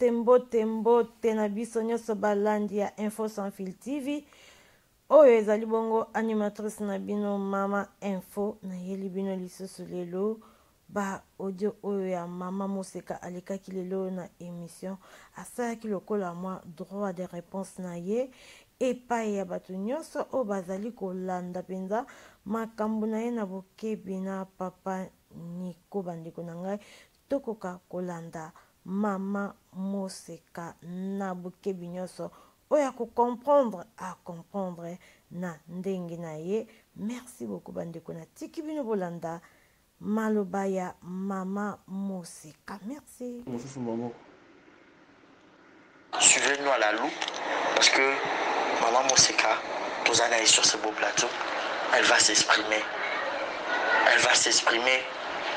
mbote na biso nyonso balandi ya Info Sans Fil TV. Oyo ezali bongo animatrice na bino Mama Info na yeli bino lisusu lelo ba audio oyo ya Mama Moseka alekaki lelo na émission asalaki lokola mwa droit de réponse na ye epai ya bato nyonso oyo bazali kolanda penza makambo na ye na bokebi na papa Niko bandeko na ngai tokoka kolanda Mama Moseka na bokebi nyonso oya ko comprendre à comprendre na ndenge na ye. Merci beaucoup bandeko na tiki bino bolanda maloba ya Mama Moseka. Merci. Suivez-nous à la loupe parce que Mama Moseka, tous allez sur ce beau plateau, elle va s'exprimer. Elle va s'exprimer.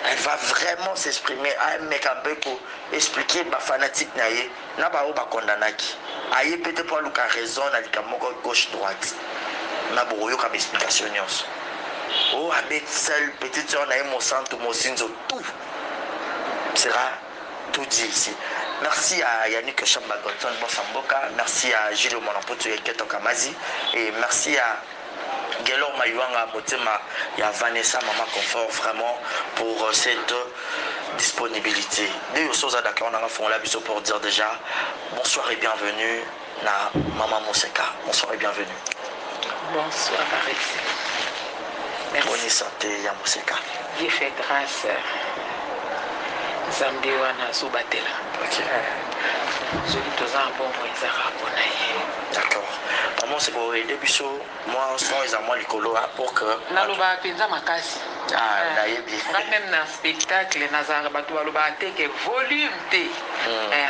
Elle va vraiment s'exprimer. Un mec un peu pour expliquer ma fanatique naïe. N'a pas au condamnaki. Aïe peut-être pas Lucas raison à l'icamoko gauche droite. N'a pas eu comme explication. Oh, avec seul petite soeur naïe mon centre mon sinzo tout sera tout dit ici. Merci à Yannick Chambagonton Bossamboka. Merci à Gilles Monapoto et Keto Kamazi. Et merci à Gelor Mayuanga Motema et à Vanessa Mama Confort vraiment pour cette disponibilité. Deux choses à d'accord, on a fait la bisou pour dire déjà bonsoir et bienvenue à Mama Moseka. Bonsoir et bienvenue. Bonsoir Arexi. Merci. Bonne santé ya Moseka. Dieu fait grâce. Zambi wana Soubatela. Ok. Je dis tous un bon moïsara bonaye. D'accord. Maman c'est pour aider bisou. Moi son ils ont moi l'écolo pour que. Naloba penza makasi. Ah nayebi. Même dans spectacle nazara batu baloba teke volume T.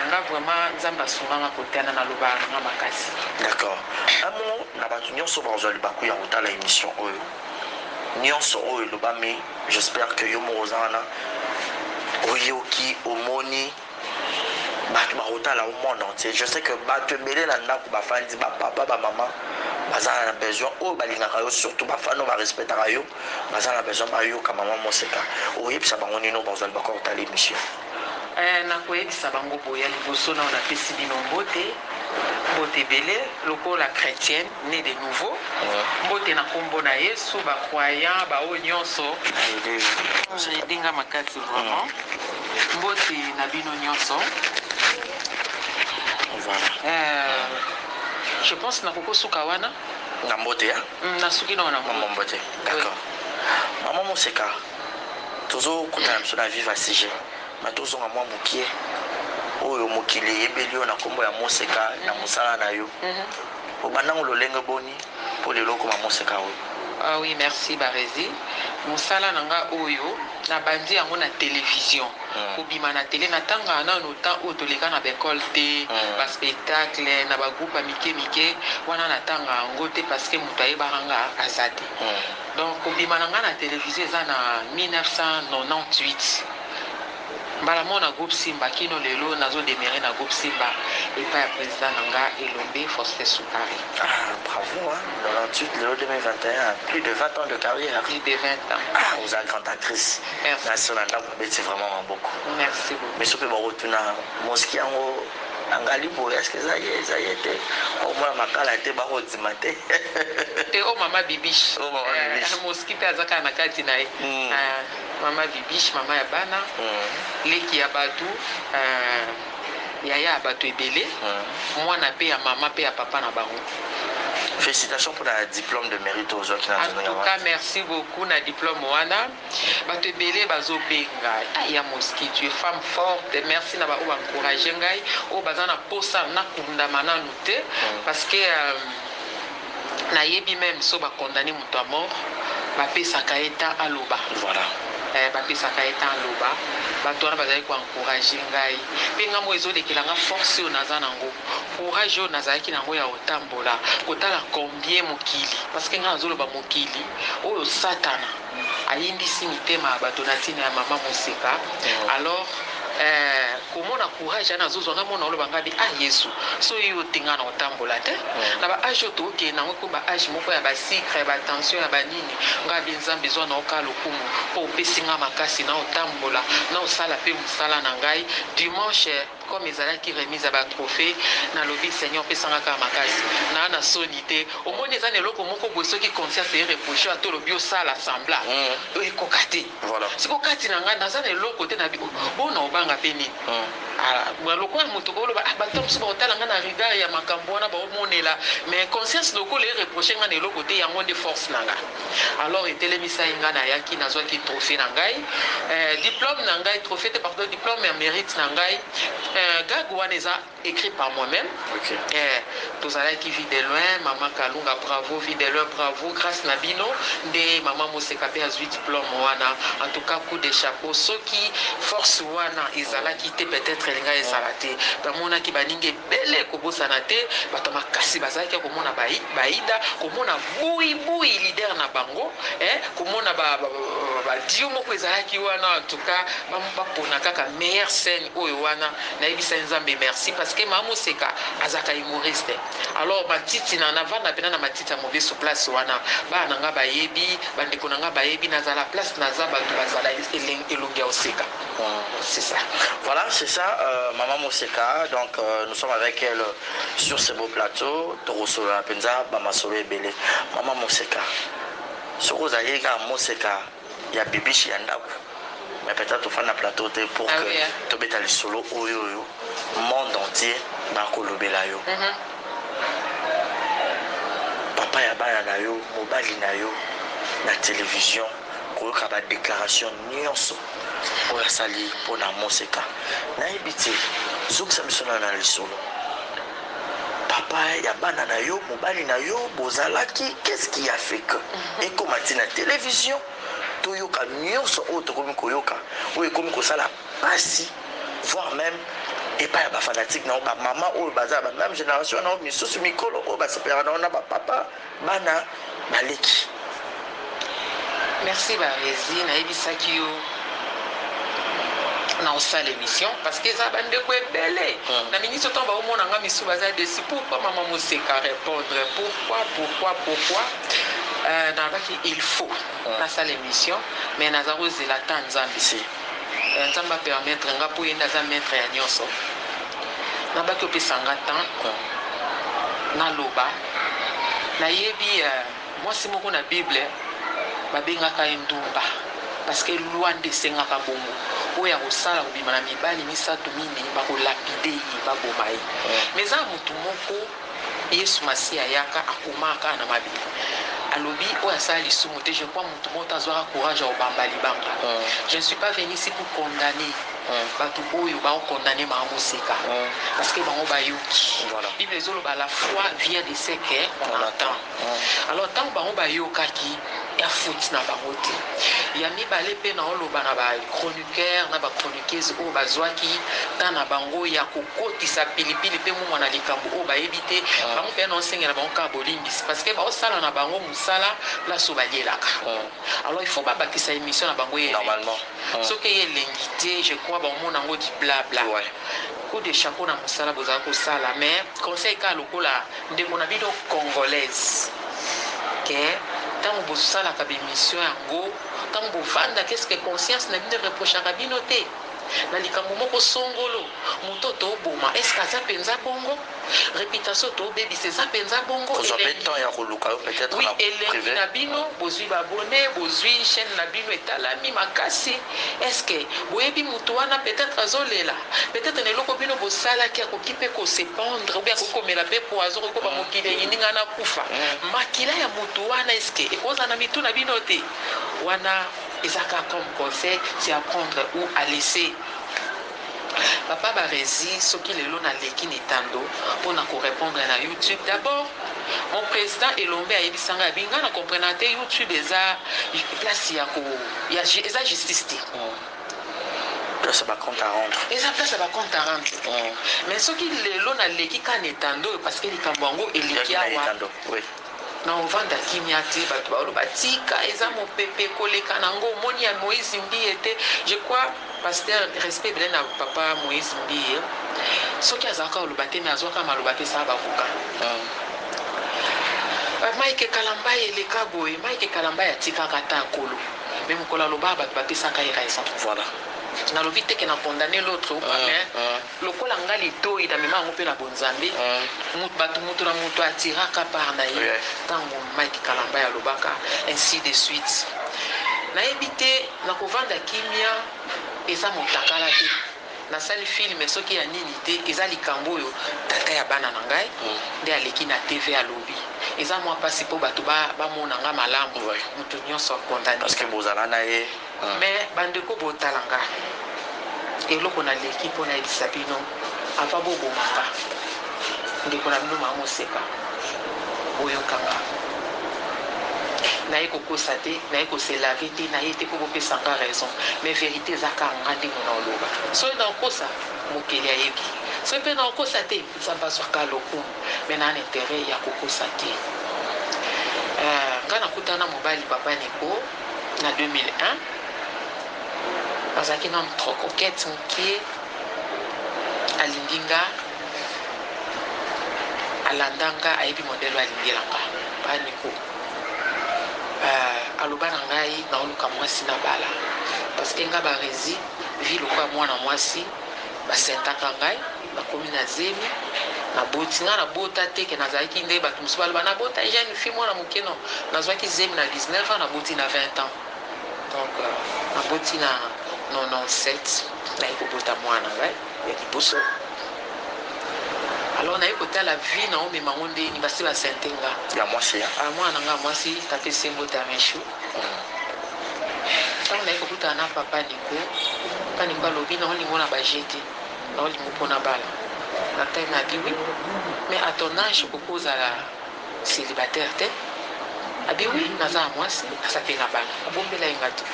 Nga vraiment zamba sunga kotana naloba nga makasi. D'accord. Amo na batu nyonso bazali baku ya utala émission oyo. Nyonso oyo lobami, j'espère que yo mozana oyoki omoni batu bautala au monde entier. Je sais que batu belé na ndako ba fandi ba papa ba maman bazana na besoin o balingaka yo surtout ba fano ba respectaka yo bazana na besoin ba yo ka Mama Moseka. Oyebisa bango nino bazali ba ko tala émission. Na koyebisa bango boya liboso na on a pesi bino mbote. Mbote belé, lokola chrétienne, né de nouveau. Mbote na kombo na Yesu, ba croyant, ba o nyonso. Dinga makati vraiment. Mbote na bino nyonso. Voilà. Je pense na koko suka wana. Na mbote ya? Na suki na wana mbote. D'accord. Mama Moseka. Toujours kutana msona vivre à sujet. Mais toujours à moi boukier. Oyo mokili ebeli na kombo ya Moseka na musala na yo. Obanango lolenge boni pour le loko Mama Moseka oyo. Ah oui, merci Barezi. Musala nanga oyo na bandi yango na télévision. Obima na télé na tanga na no temps o toleka na école té, ba spectacle na ba groupe mike wana na tanga ngo té parce que mutaye baranga azati. Donc obima nanga na télévision za na 1998. Mbala na groupe Simba kino lelo nazo démarrer na groupe Simba et pas le président nanga Elombe Faustin Soukari. Ah bravo hein, 98 lelo 2021, plus de 20 ans de carrière. Plus de 20 ans. Ah vous êtes grande actrice. Merci. C'est vraiment beaucoup. Merci beaucoup. Mais ce que vous retournez mosquée en angali bo est-ce que ça y est au moins makala était ba rotimate. Et oh Mama Bibiche. Oh Mama Bibiche. Mosquée pe azaka na kati na ye. Mama Bibiche, Mama ya bana. Leki ya batu yaya batu ebele. Moi na pe ya mama pe ya papa na bango. Félicitations pour le diplôme de mérite aux autres qui en tout cas, merci beaucoup na diplôme wana. Bato ebele bazo benga. Ya Moski, tu es femme forte. Merci na ba o encourager ngai. O bazana posa na kundama na nute parce que na yebi même so ba condamner muto à mort. Ba pesa kaeta aloba. Voilà. Ba pesa kaeta aloba. Bato wana bazali ko encourager ngai. Penga mo ezo lekelanga force o nazana ngo. Courage o nazaki nango ya otambola. Kotala combien mokili parce que nga zolo ba mokili o satana. Ayindisi mitema bato na tina ya Mama Moseka. Alors comment na courage na zozo nga mona lo bangabi Yesu so yo tinga na otambola te na ba age to ke na ko ba age moko ya ba secret ba tension ya ba nini nga benza besoin na okalo kumu po pesinga makasi na otambola na osala pe musala na ngai dimanche comme ezalaki remise ya batrophée nalobi seigneur opesanga kaka makasi naa na soni te omoni eza na eloko moko boye soki conscience ereproche ato olobi osala sembla ekoka te siko kati na ngai naza na eloko te na bona obanga mpe nini lokola moto koloba bato mosusu baotala ngai na regard ya makambo wana baomonela mais conscience lokola ereproche ngai na eloko te yango nde force na ngai alors etelemisa ye ngai nayaki nazwaki trophée na ngai diplôme na ngai trophée te pardon diplôme ya mérite na ngai gag wana eza écrit par moi-même tozalaki vie de loin mama kalunga bravo vie de loin bravo grâce na bino nde mama moseka mpe azwi diplôme wana en tout cas coup de chapeau soki force wana ezalaki te peut-être elinga ezala te bamonaki baninga ebele kobosana te bato makasi bazalaki komona baida komona buibui leader na bango komona badio moko ezalaki wana en tout cas bapona kaka meilleure scène oyo wana nayebisa nzambe merci parce que mama moseka azaka humoriste alors matiti na navanda pena na matiti ya mobeso place wana bana nanga bayebi bandeko nanga bayebi nazala place naza bato bazala elongi ya oseka c'est ça voilà c'est ça maman Moseka donc nous sommes avec elle sur ce beau plateau torosolo na penza bamasolo ebele maman Moseka soko zayeka Moseka ya bibishi ya ndako mais peut-être on fait un plateau pour que tu mettes les solos au monde entier dans kolobela yo papa ya bana na yo mobali na yo na télévision koyoka ba déclaration nyonso oya sali pona Moseka na ebiti zokisa misona na lisolo papa ya bana na yo mobali na yo bozalaki qu'est-ce qui a fait que et comme na télévision toyoka nyonso oyo tokomi koyoka oyo ekomi kosala pasi voire même epai ya bafanatique nao bamama oyo baza ba même génération nao misusu mikolo oyo basepelaka nao na bapapa bana baleki. Merci barezi nayebisaki yo na osala émission parce que eza bandeko ebele na minisi otomba omonanga misu baza desi pourquoi mama Moseka répondre pourquoi nabaki il faut nasala émission mais naza kozela ta nzambe si nzambe apermettre nga mpo ye nde aza maître ya nyonso nabaki opesanga temps naloba nayebi mwasi moko na bible babengaka ye ndumba parce que loi nde esengaka bongo oyo ya kosala kobima na mibali misato mine bakolapide ye baboma ye mais eza motu moko yesu masi ayaka akomaka na mabele alobi oyo asala lisumu te je crois motu moko azwaka courage ya kobamba libanga je ne suis pas venu ici pour condamner bato oyo baokondamne mama Moseka parce que bango bayoki bible ezoloba la foi vient de ce que on entend alors ntango bango bayokaki ya futi na bango te ya mibale mpe na oloba na bachroniqueur na bachroniqueuse oyo bazwaki ntan na bango ya kokotisa pilipili mpe momwa na likambo oyo bayebi te bango mpe na osengela bango kaka bolimbisi parce que baosala na bango mosala place oyo balielaka alors il faut babakisa émission na bango ye soki ye elengi te je crois bamona yango di blabla coup de chapeau na mosala bozala kosala mais conseil ka lokola ndeko na bino congolaise ke ntango bosalaka bémission yango ntango bovanda qu'est-ce que conscience na bino reprochaka bino te na likambo moko songolo moto toboma est-ce que aza mpenza bongo réputation tobebisa eza mpenza bongo oui elengi na bino bozwi babone bozwi chaîne na bino etalami makasi est-ce que boyebi moto wana peut-être azolela peut-être na eloko bino bosalaki akoki mpe kosependre obi akoki komela mpe poison okoki koba mokili eyininga na kufa makila ya moto wana est-ce que ekozala na mitu na bino te wana ezaka comme conseil c'est apprendre ou à laisser papa barezi soki lelo na leki netando mpona korépondre na YouTube d'abord mon président elombe ayebisanga abinga na comprendre te YouTube eza place ya eza justice te place ba compte à rendre eza place ba compte à rendre mais soki lelo na leki ka netando parce que likambo yango eleki awa oui na ovanda kimia te bato baoloba tika eza mopepe koleka nango omoni ya Moïse Mbiye te je crois pasteur respect bele na papa Moïse Mbiye soki azalaka oloba te me azwaka maloba te saa bakoka Mike Kalamba eleka boye Mike Kalamba atikaka ta nkolo me mokolo aloba bato bapesaka ye raison voilà nalobi te ke na condamné l'autre mais lokola nga litoi na mema yango mpe na bonzambe bato moto na moto atiraka par na ye ntango Mike Kalamba ya lobaka ainsi de suite nayebi te na kovanda kimia eza motakala te nasali filme soki ya nini te eza likambo oyo tata ya bana na ngai nde aleki na tv alobi eza mwa mpasi mpo bato bamona nga malamu moto nyonso akondani mais bandeko botala nga eloko naleki mpo nayebisa bino ava bobomanga ndeko na bino mamoseka boyokanga naye kokosa te naye koselave te naye te mpo bopesanga raison mais vérité ezaka nga ndenge na oloba soki nakokosa mokeli ayebi soki mpe nakokosa te nzambe azwaka lokumu mais na intérêt ya kokosa te nga nakutana na mobali papa Nico na 2001 azalaki na trop coquette mokie alingi nga alandanga ayebi modele alingelanga papa Nico aloba na ngai naoluka mwasi na bala parce que nga barezi vi lokwa mwana mwasi basentaka ngai nakomi na zemi naboti nga nabota te ke nazalaki nde bato mosusu baloba nabota jeune fille mwana moke non nazwaki zemi na 19 ans naboti na 20 ans donc naboti na 97 naye kobota mwana ngai ya liboso alors naye kotala vie na omema ngo ndeni basi basente nga ya mwasi mwana nga mwasi tate sembo ta meshu ntango naye kokutana na papa Nico papa Nico alobi na olingo na bajete na olingo mpona bala na time na biwi mais à ton âge okoko ozala célibataire te abi wi naza ya mwasi naza mpe na bana abombela ye nga te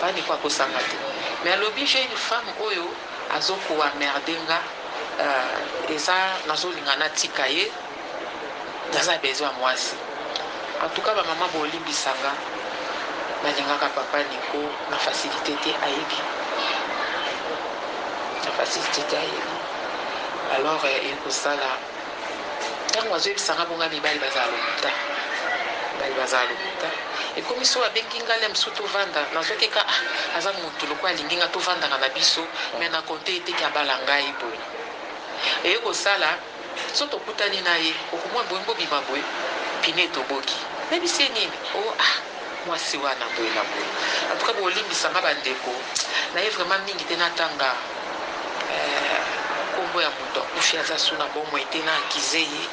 papa Nico akosanga te mais alobi j'ai une femme oyo azokowa merde nga eza nazolinga natika ye naza besoin ya mwasi en tout cas bamama bolimbisanga nalingaka papa Nico na facilité te ayebi na facilité te ayebi alors ekosala ntango azoyebisanga bonga mibali bazala lokuta ekomi so abengi nga le mosusu tovanda nazwaki ka aza motu lokola alingi nga tovandaka na biso mais na konte eteki abala ngai boye eyekosala so tokutani na ye okomwa boye mbobima boye pine toboki nayebisi ye nini mwasi wana boye na boye antuka bolimbisanga bandeko naye vraiment mingi te natanga nkombo ya moto akufi aza su na bomoi te na akize ye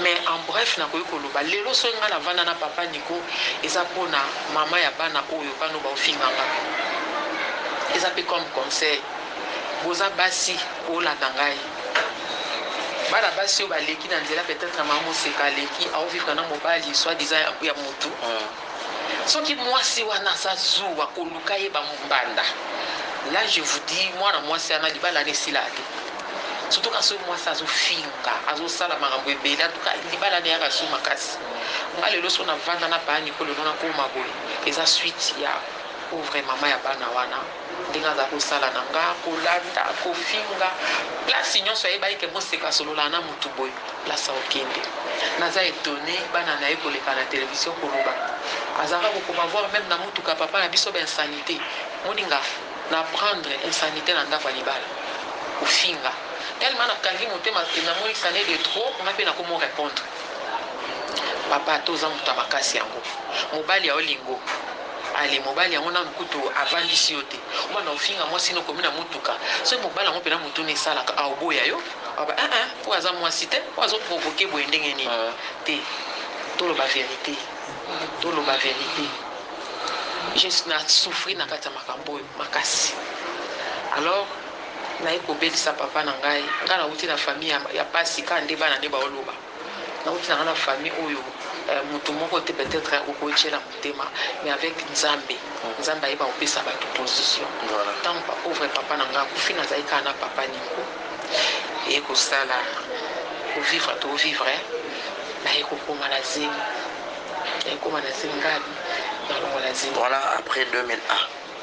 mais en bref nakoki koloba lelo soki nga navanda na papa Nico eza mpona mama ya bana oyo bano baofinganga eza mpe comme conseil boza basi olanda ngai bana basi oyo baleki na nzela peut-être mama moseka aleki aovivre na mobali soit disant ya motu soki mwasi wana aza zuwa koluka ye bamombanda là je vous dis mwana mwasi ana libala nesila te surtout ka soki mwasi azofinga azosala makambo ebele antuka libala ne yaka su makasi nga lelo so navanda na paya Nico lelo nakoma boye eza suite ya ouvre mama ya bana wana ndenge aza kosala na nga kolanda kofinga place nyonso ayebaki ke moseka solola na motu boye place aokende naza etone bana na ye koleka na télévision koloba azalaka kokoma voir même na motuka papa na biso bainsanité moninga na prendre insanité na ndako ya libala kofinga tellement nakangi motema namonisane de trop nga mpe nakomo répondre papa toza moto ya makasi yango mobali ya olingo ale mobali yango na mokutu avandisi yo te omwana ofinga mwasi nokomi na motuka soki mobali yango mpena motu nesalaka aoboya yo aba po aza mwasi te po azoprovoke boye ndenge nini te toloba vérité je nasouffri na kati ya makambo oyo makasi alors naye kobelisa papa na ngai nga nauti na famille ya pasi ka nde bana nde baoloba nauti na nga na famille oyo moto moko te peut-être okoyetiela motema mais avec nzambe ayeba kopesa bato position ntango pauvre papa na ngai akufi nazali kaka na papa Nico eye kosala kovivre tovivre naye kokoma na zemi ngali nalongola zemi voilà après 2001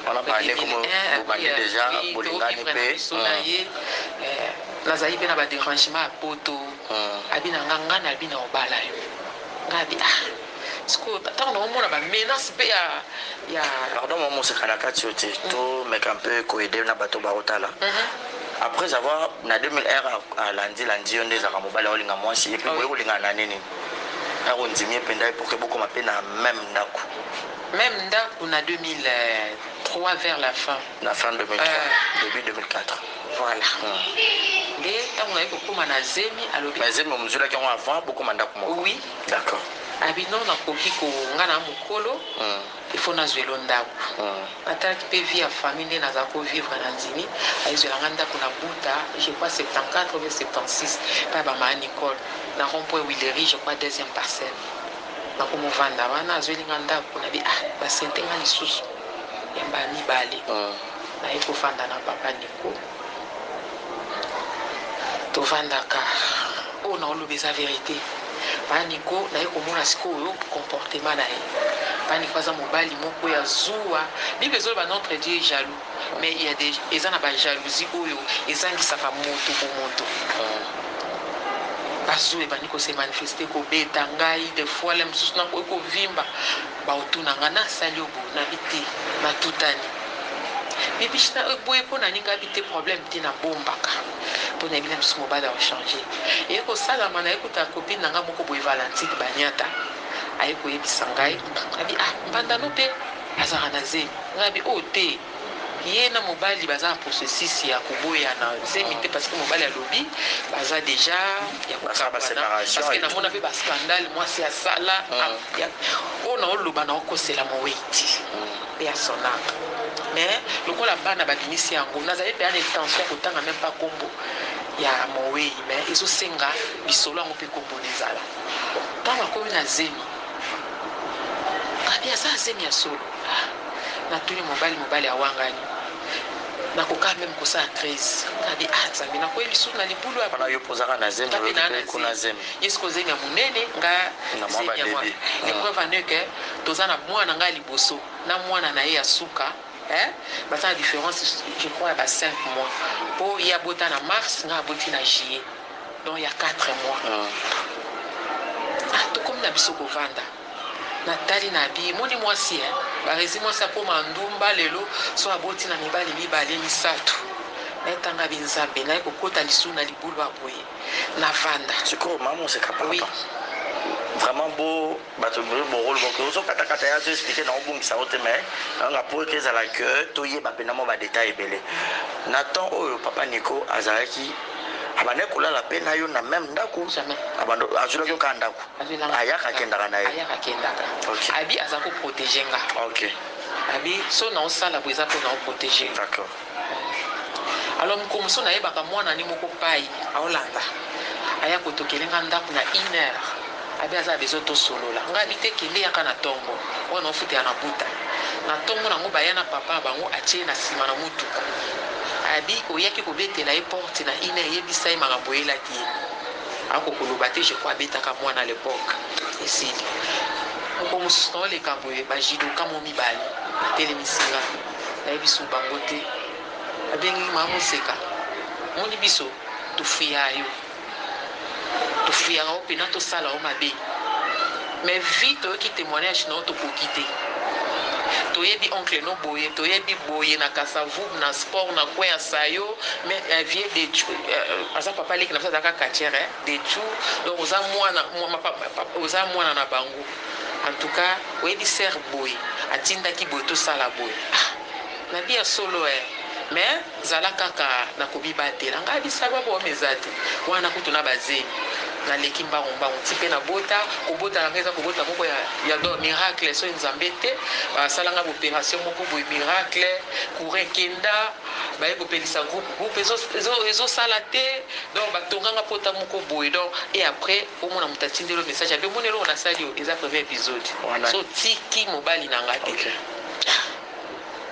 on a parlé comme vous parlez déjà bolingani pe nazali mpe na badérangement ya poto abi na nga na abi na obala yo nga abi siko ntango naomona bamenace mpe ya pardon mwa moseka na kati yo te to meka mpe koede na bato bakotala après avoir na 2001 alandi yo nde ezalaka mobali aolinga mwasi epuis boye kolingana na nini akondimi ependa ye pour ke bokoma mpe na même ndako na 2003 vers la fin 2003 début 2004 voilà nde ntango naye kokóma na zemi alobi zemi omozwelaki yango avant bokoma ndako moko oui d'accord abino nakoki konga na mokolo ifo nazwela ndako natalaki mpe vie ya famille nde naza kovivre na ndimi ayezwelanga ndako na buta je crois 74 ou 76 mpe bamaya nicole na rond-point Willery je crois deuxième parcelle nakomovanda wana azwelinga ndako nabi basentenga lisusu ya mibale naye kofanda na papa Nico tovandaka oyo naoloba eza vérité papa Nico naye komona sikoyo comportement na ye papa Nico aza mobali moko ya zuwa bible ezoloba notre dieu est jaloux mais eza na bajalousie oyo ezangisaka moto bomoto bazo ebandi kose manifeste kobeta ngai des fois le mosusu nakoki kovimba baotuna nga nasali obo nabi te natutani mibishina boye mpo na ninga abi te problème te nabombaka mpo na ebina biso mobali achange eye kosalama naye kuta copine na nga moko boye Valentine Banyata aye koyebisa ngai abi mbandano mpe azaka na zemi ngai abi o te ye na mobali baza na processus ya koboyana zemi te parce que mobali alobi baza déjà ya kokabwana parce que namona mpe bascandale mwasi asala oyo naoloba na okosela moweti mpe ya sonaka mais lokola bana babimisi yango nazali mpe ana intention kotanga même pas kombo ya mowei mais ezosenga bisolo yango mpe kombo ezala ntango akomi na zemi abi aza zemi ya solo natuni mobali awangani nakoka meme kosala crise abi nzambe nakoyebi su na libulu wana yo pozaka na zemi kuna zemi yesko zemi ya monene nga zemi ya mwana epreuve ane ke toza na mwana ngai liboso na mwana na ye ya suka baza na différence je crois ya ba 5 mois mpo ye abota na mars nga aboti na juillet donc ya 4 mois tokomi na biso kovanda natali na bi moni mwasi barezi mwasi akoma ndumba lelo so aboti na mibale misato naetanga binzambe naye kokota lisu na libulu aboye na vanda sikoyo mama oseka papa vraiment beau bato borole boke ozokata ya zo expliquer na obongisa yo te mais nanga po eke ezala ke toyeba mpena mo badetail ebele na temps oyo papa Nico azalaki abande kolala mpe na yo na même ndako azwelaki yo kaka ndako ayaka akendaka na ye abi aza koprotege nga abi so naosala bo eza mpo naoprotege d'accord alors mokomo so nayebaka mwana ni moko pai aolanda aya kotokelenga ndako na 1 heure abi aza bezo tosolola nga abi te kende yaka na ntongo wana ofutela na buta na ntongo nango baya na papa bango atie na nsima na mutuka abi oyaki kobetela ye porte na 1 heure yebisa ye makambo oyelaki ye akokoloba te je crois abetaka mwana l'époque esili moko mosusu naoleka boye bajidoka mo mibale telemisinga nayebi su bango te abengi mamoseka moni biso tofuya yo tofuyaka o mpena tosala o mabe mais vi toyoki témoignage na o tokoki te toyebi oncle no boye toyebi boye na kasavu na sport na kwe ya sayo mais vie de aza papa leki na biso azalaka katiere de tout donc oza mwana na bango en tout cas oyebi ser boye atindaki boye tosala boye nabi ya solo mais zala kaka nakobibatela ngai bisaba bo eza te wana kutu na bazemi naleki mbango ti mpe nabota kobota nanga eza kobota moko ya miracle so nzambe te basalanga baopération moko boye miracle courant kenda baye kopelisa groupe ezosala te donc batonganga pota moko boye donc et après omona moto atindeli message abe moneli oyo nasali oyo eza premier épisode so tiki mobali nanga te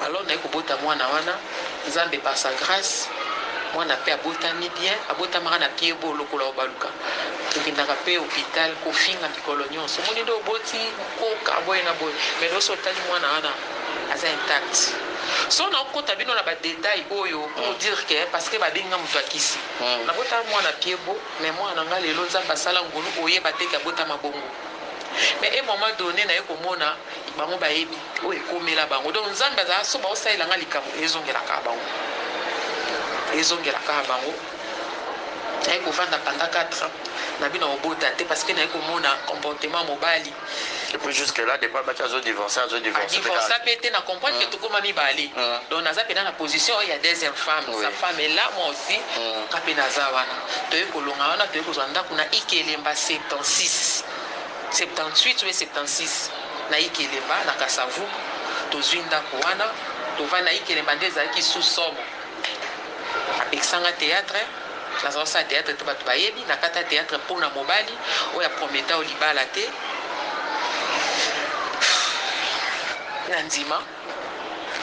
alors naye kobota mwana wana nzambe par sa grâce mwana mpe abotami bien abotamaka na pie bo lokola obaluka tokendaka mpe hôpital kofinga mikolo nyonso omoni nde oboti koka boye na boye mais loso otali mwana wana aza intact so naokota bino na badetail oyo pour dire que parce que babenga moto akisi nabotama mwana pie bo mais mwana nga lelo nzambe asala ngolu oyeba te ke abotama bongo mais à un moment donné na ekomona bango bayebi o ekomela bango donc nzambe azala so baosalelanga likambo ezongelaka bango naye kovanda pendant 4 ans na bino obota te parce que naye komona comportement mobali. Et puis jusque là depuis baki divorcer pe na comprendre que tokoma mibale donc naza pena na position il y a deuxième femme sa femme est là moi aussi kape naza wana toye kolonga wana toye kozwa ndako na Ikelemba 76 78 ou 76 na Ikelemba na Kasavu tozwi ndako wana tova na Ikelemba nde ezalaki sous-somme apekisanga théâtre nazala sa théâtre te bato bayebi na kata théâtre mpona mobali oyo ya prometa olibala te na ndima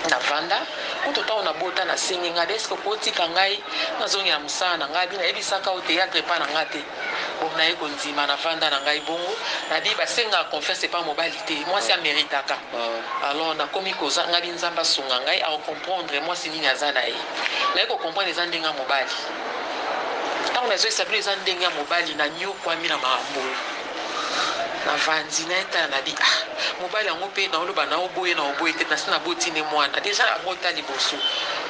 na vanda kuto ta ona bota na sengi nga deske kotika ngai nazongela mosala na ngai bina yebisaka o théâtre pa na nga te bon naye kondima na vanda na ngai bongo nabi basenga confiance pa mobali te mwasi ameritaka alors nakomi koza ngai nzamba sunga ngai a comprendre mwasi nini aza na ye naye kocomprendre eza ndenge ya mobali ntango nazoesabili eza ndenge ya mobali na nyokwami na makambo na vandi na etala na bi mobali yango mpe naoloba na oboye te nasi nabotine mwana deja abota liboso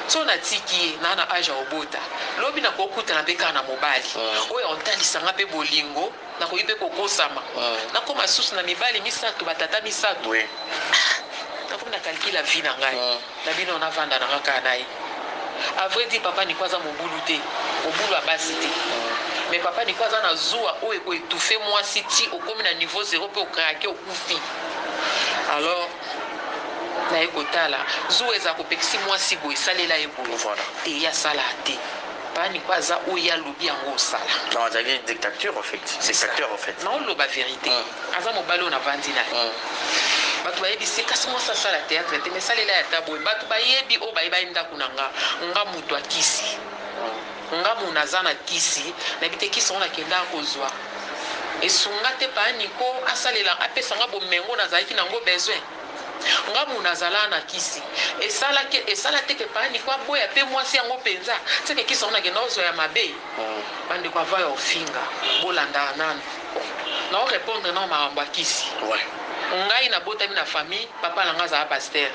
so natiki ye naa na age ya obota lobi nakokutana mpe kaka na mobali oyo otalisanga mpe bolingo nakoki mpe kokosama nakoma susu na mibali misato batata misato nakomi na calcule vie na ngai na bino navanda nanga kaka na ye a vrai dire papa niko aza mobulu te mobulu ya basi te mais papa niko aza na zuwa oyo ekoetufe mwasi ti okomi na niveau 0 mpe okrake okufi alors naye kotala zuwa eza kopekisi mwasi boye esalela ye boye te ya sala te papa niko aza oyo alobi yango osala nazali dictature en fait dictateur en fait naoloba vérité aza mobali oyo navandi na ye bato bayebi se kasi mwasi asala théâtre te mais salela ya ta boye bato bayebi oyo bayebai ndako na nga moto akisi nga muna aza na kisi nayebi te kisi ngo nakendaka kozwa esunga te paa niko asalela apesanga bomengo nazalaki nango besoin nga muna azala na kisi esala te ke paa niko aboya mpe mwasi yango mpenza seke kisi ngo nakenda kozwa ya mabe bandeko ava ya ofinga bolanda nano naorépondre nao makambo ya kisi ngai nabotami na famille papa na nga azala paster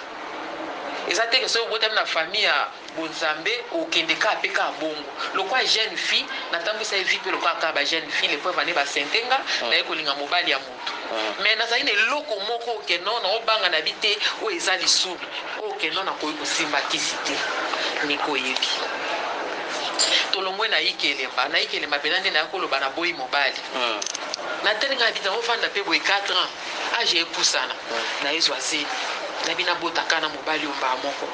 eza te ke soki obotami na famille ya bonzambe okende kaka mpe kaka bongo lokwa jeune fille natambwisa ye vie mpe lokwa kaka ba jeune fille lepo evane basentenga naye kolinga mobali ya motu mais nazali na eloko moko okeno naobanga na bi te oyo eza lisumu oyo okeno nakoki kosimba kisi te nikoyebi tolongwe na Ikelemba mpenza nde naye koloba na boyi mobali natelinga na bita ofanda mpe boye 4 ans age epusana na ezwa zeni nabi nabotaka na mobali oyo mbaa moko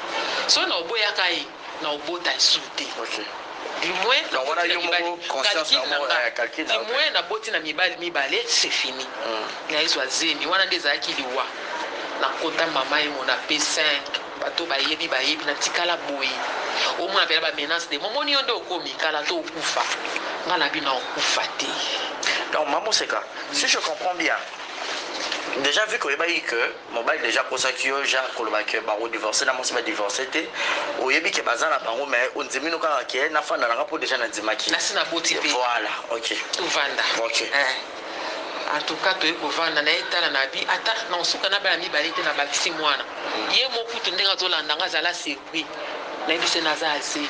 so na oboyaka ye na obota esu te du moins naboti na mibale c'est fini na ezwa zeni wana nde ezalaki liwa nakota mama ye mona P5 bato bayebi natikala boye omona pela bamenace de momoni yo nde okomi kala to okufa nga na bino okufa te. Donc Maman Seka, si je comprends bien, déjà vu que mobile déjà pour ça que j'ai que baro divorcé na moi divorcé té o yebi ke bazana bango mais on dit mino ka ke na fanda na po déjà na dimaki na sina boti pe voilà OK tout vanda OK en tout cas to ko vanda na etala na bi ata na suka na ba mi balite na bakisi mwana ye mokutu ndenga zolanda nga zala circuit na bise na za ase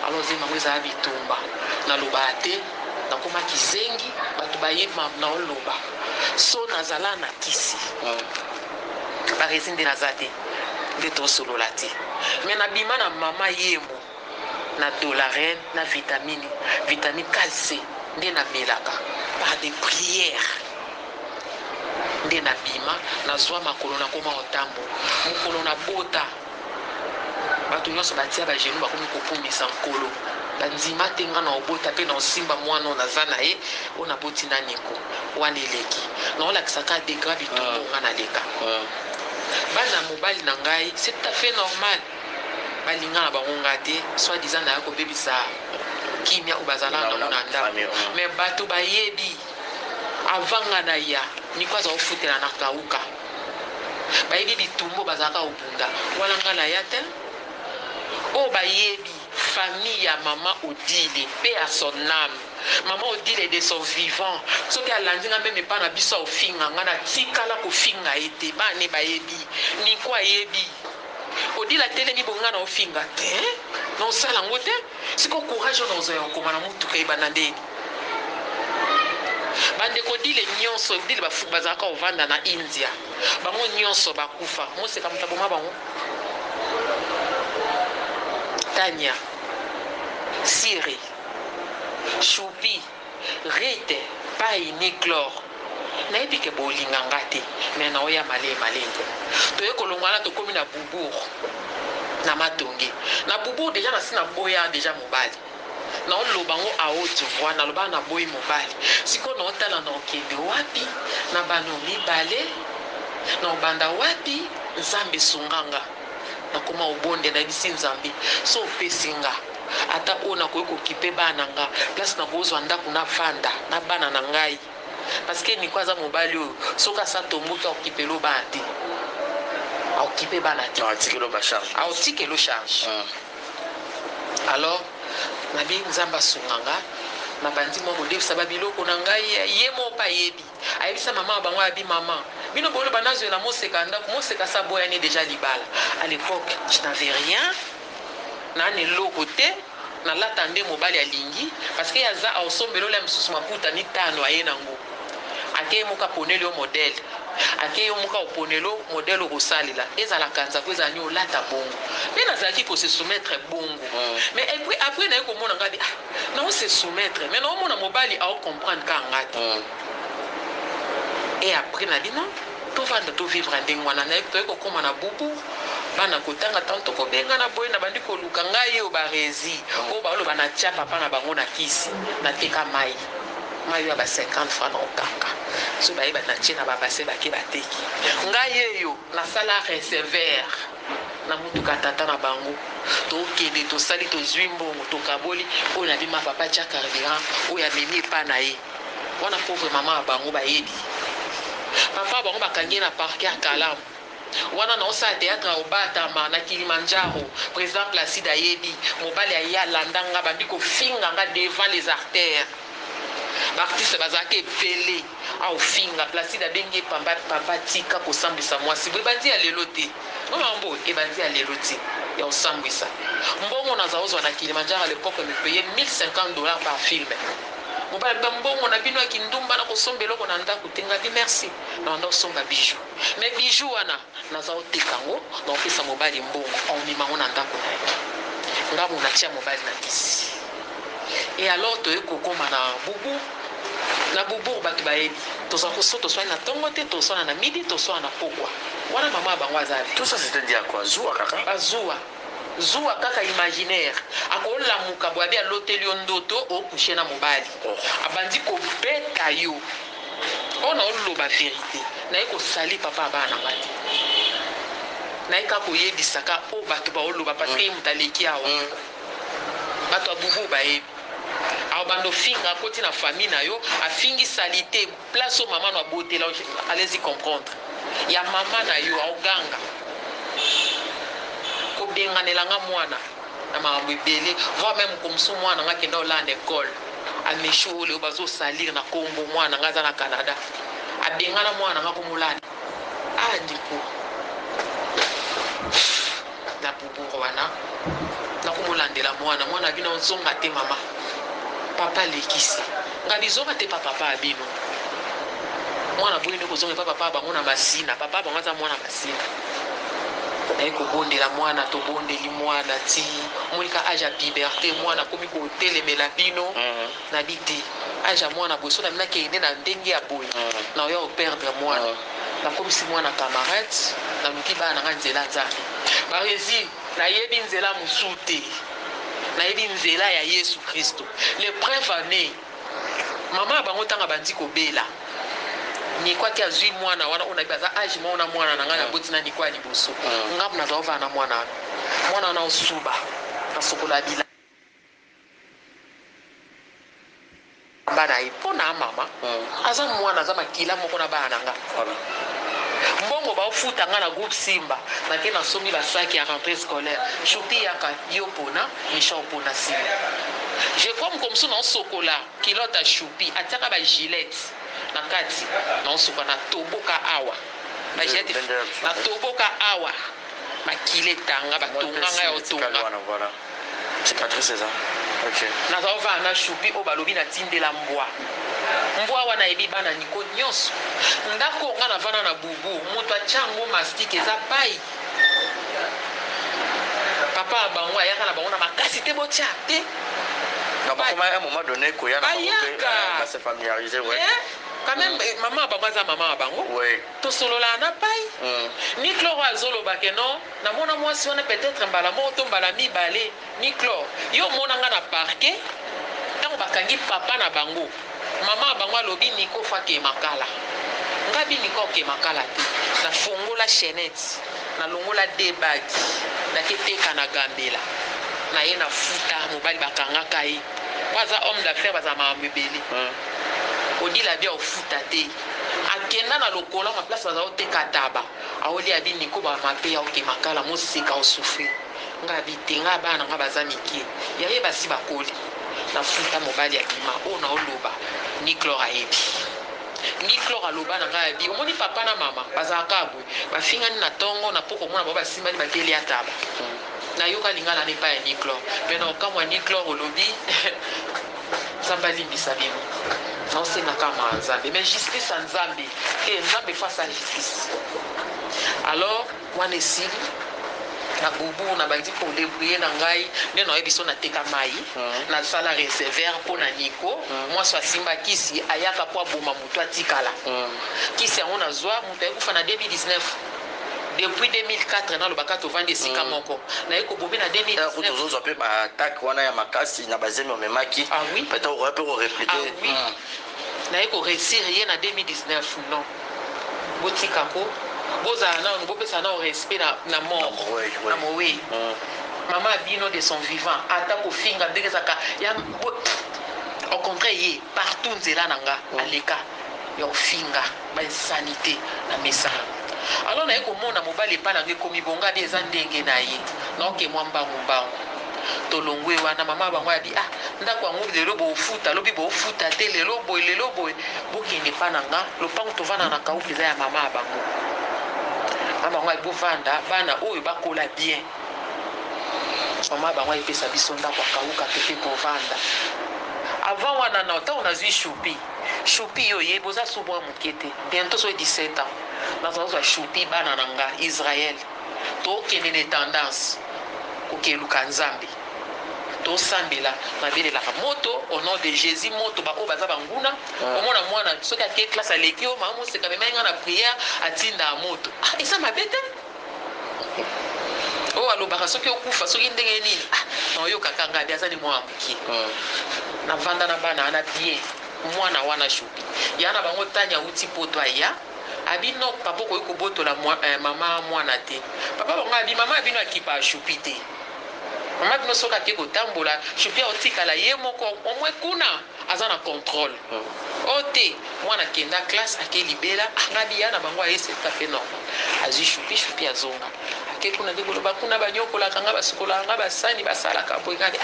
alors zema mweza bitumba na lobate na koma kizengi batu bayebi na oloba so nazala na kisi baresinde nazate nde tosolola te me nabima na mama yemo na dolarene na vitamine calce nde namelaka par des prières nde nabima nazwa makolo nakoma otambo mokolo na bota bato nyonso batia bagenu bakomi kokumisa nkolo bandima te nga na obota mpe na osimba mwana oyo naza na ye oyo naboti na niko wana eleki naolakisaka degra bitumbu nga naleka bana mobali na ngai c'est tout à fait normal balinga na bango nga te soit disant naya kobebisa kimia oyo bazala nango na ndako mais bato bayebi avanga na ya niko aza ofutela na kauka bayebi bitumbu bazalaka obunda wana nga na ya te oyo bayebi famille ya maman Odile, paix à son âme. Maman Odile est de son vivant. Ce qui a landé même pas na biso au finga, ngana tikala ko finga ete ba ne ba yebi, ni kwa yebi. Odile tele ni bonga na au finga te, non sala ngote, c'est ko courage dans un komana mutu kai banande. Bande ko dile nyonso dile ba fu bazaka ovanda na India. Bango nyonso bakufa. Mo se kamuta boma bango. Tanya, Siri, Choupi, Rite, Pai, Niklor. Na epi ke bolinga ngate, mais na oya malé. Toye kolongwana to komi na Bubour. Na Matongi. Na Bubour déjà na sina boya déjà mobali. Na olobango a haute voix na loba na boyi mobali. Siko na otala na okende wapi na bano mibale na obanda wapi Nzambe sunganga. Na koma obonde na bisi Nzambe so pesinga ata ona ko kipe bana nga place na kozwa ndako na fanda na bana na ngai parce que ni kwaza mobali o soka sa tomboka okipelo bati okipe bana ti atikelo ba charge otikelo charge alors nabi Nzamba sunganga na bandi mo ko devisa babiloko na ngai ye mo pa yebi ayebisa mama bango abi mama bino bolo banazo la moseka ndako moseka sa boya ni déjà libala à l'époque je n'avais rien na ne lokote na latande mobali alingi parce que yaza osombelo la msusu maputa ni tano ayenango ake moka ponelo modèle ake moka oponelo modèle rosalila ezala kanza ko ezanyi olata bongo mais nazaki ko se soumettre bongo mais après na ko mona ngadi na on se soumettre mais na mona mobali a comprendre ka ngati et après na dina to vanda to vivre ndengwana na to ko koma na bubu bana kotanga tanto ko benga na boy na bandi ko luka ngai yo ba rezi o ba lo bana tia papa na bango na kisi na teka mai ya ba 50 francs na okanga so ba na tia na ba base ba ke bateki ngai yo na sala recevoir na mutu katata na bango to kende to sali to zwimbongo to kaboli o na bima papa tia carburant o ya memi pa na ye wana pauvre maman bango ba yebi papa bango bakangi na parquet à Kalamu wana na osa théâtre au Batama na Kilimanjaro président Placide Ayebi mobali ya landanga bandi ko finga nga devant les artères l'artiste bazake pelé au finga Placide bengi papa tika ko sambisa mwasi bandi ya lelote mambo e bandi ya lelote ya osambisa mbongo na zaozwa na Kilimanjaro à l'époque me payait $1050 par film mobali mbongo na bino akindumba na kosombelo ko na ndako tenga di merci na ndo somba bijou mais bijou wana naza otekango na opesa mobali mbongo onima na ndako na ye ngamu na tia mobali na kisi et alors to ekokoma na bubu bato bayebi toza kosoto soa na tongo te tosona na midi tosona na pokwa wana mama bango azabi tout ça c'était dit à quoi zoua kaka Zoua kaka imaginaire akola muka bwabi aloteli ndoto okuche na mobali abandi ko beta yo ona oloba vérité na eko sali papa bana ngati na eka ko yebisaka o bato ba oloba parce que mutaleki awa bato abubu ba yebi awa bando finga koti na famille na yo afingi salité place au maman na beauté là allez-y comprendre ya maman na yo auganga benganelanga mwana na makambo ebele voire même comme so mwana nga kenda olanda école ameshu ole bazo salir na kombo mwana nga za na Canada abengana mwana nga komulanda ndiko na bubu wana na kumulandela mwana bino nzonga te mama papa lekisi nga bizonga te papa abino mwana bwini kozonga papa bango na masina papa bango za mwana masina na ekobondela mwana tobondeli mwana ti monika age ya puberté mwana komi kotelemela bino na biti age ya mwana boye so na mina kende na ndenge ya boye na oya operdre mwana nakomisi mwana camarade naluki bana nanga nzela nzambe barezi nayebi nzela mosu te nayebi nzela ya Yesu Kristo l'épreuve ane mama bango ntanga bandi kobela ni kwa kia zui mwana wana unabibaza age mwana mwana na ngana boti na ni kwa liboso ngapu na zaova na mwana na osuba na sokola bila bana ipona mama aza mwana za makila moko na bana nga mbongo baofuta nga na groupe Simba nake nasomi basaki ya rentrée scolaire Choupi yaka yo pona Michel pona Simba je comme ça na sokola kilote ya Choupi atiaka ba gilette na kati na sokola na toboka awa ba gilette na toboka awa makile tanga batonganga ya otonga voilà cicatrice c'est ça OK nazova na Choupi o balobi na tindela mbwa wana ebi bana niko nyonso ndako nga na vana na bubu moto achango mastike eza pai papa bango ayaka na bango na makasi te botia te na bakoma à un moment donné koya na bango se familiariser ouais quand même maman bango za maman bango ouais to solola na pai ni chlore azolo bakeno na mona mwasi wana peut-être mbala moto mbala mibale ni chlore yo mona nga na parquet tango bakangi papa na bango mama bango alobi niko fake makala ngabi niko ke makala te na fongola chaînette na longola debagi na keteka na gambela na ye na futa mobali bakanga kai waza homme d'affaires baza mamebeli odila bia ofuta te akenda na lokola ma place baza oteka taba aoli abi niko ba mape ya oke makala mosika osufri ngabi te nga bana nga baza mikie yaye basi bakoli na futa mobali ya bima ona oloba ni chlore ayebi ni chlore aloba na ngai abi omoni papa na mama bazalaka abwe bafingani na tongo na poko mona bao basimbani bateli ataba nayoka lingana nepa ya ni chlore mpe na okamwa ni chlore olobi nzambe alimbisa bino naosengaka ma nzambe mais justice ya nzambe e nzambe face à justice alors wana esili na bubu na bandi pour débrouiller na ngai nde na yebiso na teka mai na sala réservoir pour na niko moi so simba kisi ayaka po aboma mutu atikala kisi yango na zwa mutu ayekufa na 2019 depuis 2004 na lobaka tovandi esika moko na ye kobomi na 2019 tozozwa mpe baatake wana ya makasi na bazemi omemaki peut-être okoya mpe korépété na ye koresir ye na 2019 non botikako bozala nano bopesa nao respect na mort na mowe mama abino de son vivant ata kofinga ndenge ezaka au contraire ye partout nzela na nga aleka ya kofinga bainsanité na mesana alors na ye komona mobali epai nango ekomi bonga bi eza ndenge na ye naoke mwa mbangu tolongwe wana mama bango abi ndako yango lelo bofuta lobi bofuta te lelo boye bokende epai na nga lopango tovanda na kauka eza ya mama bango mama bango abovanda bana oyo bakola bien mama bango epesa biso ndako akauka pepe kovanda avant wana na ntango nazwi Choupi yo ye boza sobwa moke te bientôt so 17 ans nazozwa Choupi bana na nga Israël tokende ne tendance kokeluka nzambe tosambela nabelelaka moto au nom de Jésus moto baoyo baza banguna omona mwana soki ake classe aleki o mama moseka memenga na prière atinda ya moto eza mabe te oyo alobaka soki okufa soki ndenge nini naoyokaka ngabi aza ni mwana mokie navanda na bana ana bien mwana wana Choupi ya na bango tanya uti poto aya abi no papa koyi kobotola mama mwana te papa bango abi mama abino akipa Choupi te mama bino soki ake kotambola Choupi aotikala ye moko omwe kuna aza na contrôle o te mwana kenda classe ake libela ngabi ya na bango ayeseka mpe normal azwi Choupi azonga ake kuna nde koloba kuna banyokolaka nga basukolaka nga basani basalaka boye ngabi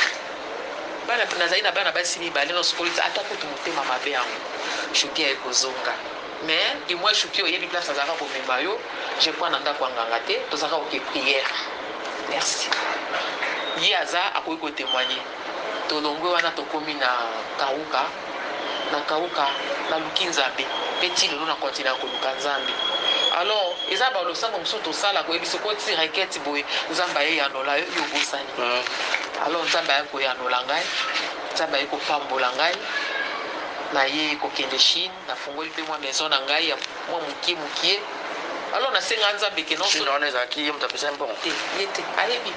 bana nazali na bana basi mibale nosokolisa ata kutu motema mabe yango Choupi aye kozonga mais du moins Choupi oyebi place azalaka komema yo je crois na ndako ya nganga te tozalaka oke prière merci ye aza akoki kotémoigne tolongwe wana tokomi na kauka naluki nzambe mpe ti lelo na kontinue koluka nzambe alors eza balosango mosusu tosala koyebi soko ti requête boye nzambe aye yanola yo obosani alors nzambe aye koyanola ngai nzambe aye kopambola ngai na ye kokende Chine nafungoli mpe mwa maison na ngai ya mwa mokie alors nasenga nzambe ke non ezalaki ye moto apesa mbongo te ye te ayebi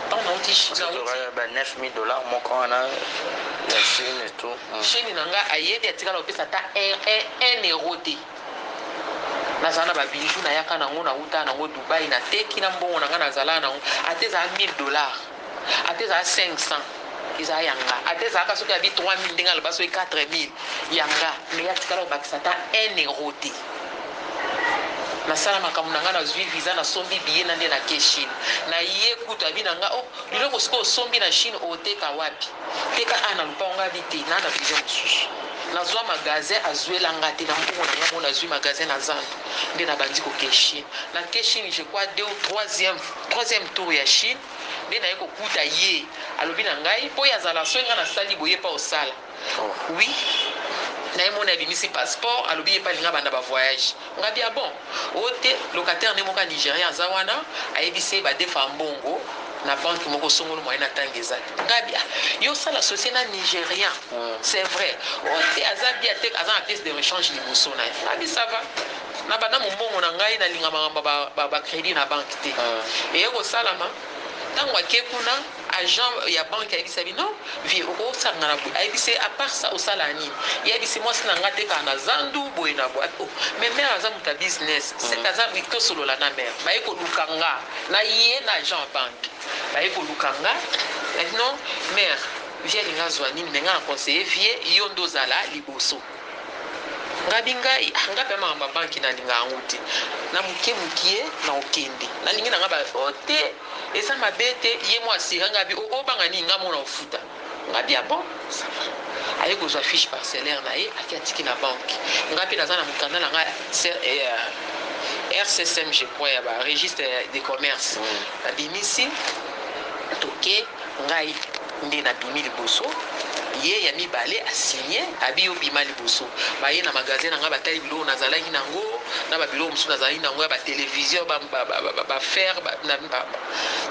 ntango nauti $9,000 moko wana ya Chine et tout Chine na ngai ayebi atikala kopesa ata 1 euro te nazala na babiju nayaka nango nauta nango Dubai nateki na mbongo na ngai nazala nango ate ezala $1,000 ate ezala 500 eza yanga ate ezalaka soki abi 3000 ndenge aloba soki 4000 yanga me atikala kobakisa ata 1 euro te nasala makambo na nga nazwi visa nasombi biye na nde na ke Chine na ye kutu abi na nga o biloko siko osombi na Chine oteka wapi teka na lupango nga bi te na na vision mosusu nazwa magasin azwela nga te na mbongo na nga mo nazwi magasin na Zando nde na bandi koke Chine na ke Chine je crois 2 ou 3e tour ya Chine nde naye kokuta ye alobi na ngai mpo ye azala so nga nasali boye pa osala oui na ye mona abimisi passeport alobi ye pa linga banda bavoyage nga bia bon ote locataire nde moko ya Nigérien aza wana ayebisi ye badefa mbongo na banque moko songolo moyen atanga eza ngabi yo sala société na Nigérien c'est vrai ote aza bia te aza na pièce de rechange liboso na ye ngabi ça va na bana mbongo na ngai na linga ba crédit na banque te et ko salama tango akekuna agent ya banque ayebisa bi non vie okosanga na boye ayebisi à part ça osala nini yebisi mwasi na nga te kaka na zandu boye na boye mais mère aza muta business c'est aza tosolola na mère baye koluka nga na ye na agent banque baye koluka nga maintenant mère vie alinga azwa nini me nga na conseiller vie yo ndo ozala liboso ngabi ngai nga mpe makambo ya banki nalinga yango te na moke mokie na okende nalingi na nga ote eza mabe te ye mo asira ngabi obanga nini nga mona ofuta ngabi ya bon aye kozwa fiche parcellaire na ye aki atiki na banke nga mpe naza na mokanda na nga RCSM je crois ya baregistre de commerce nabimisi toke ngai nde nabimi liboso ye ya mibale asigné abi obima liboso baye na magasin na nga batali biloko nazalaki nango na babiloko mosusu nazalaki nango ya batelevizio bafer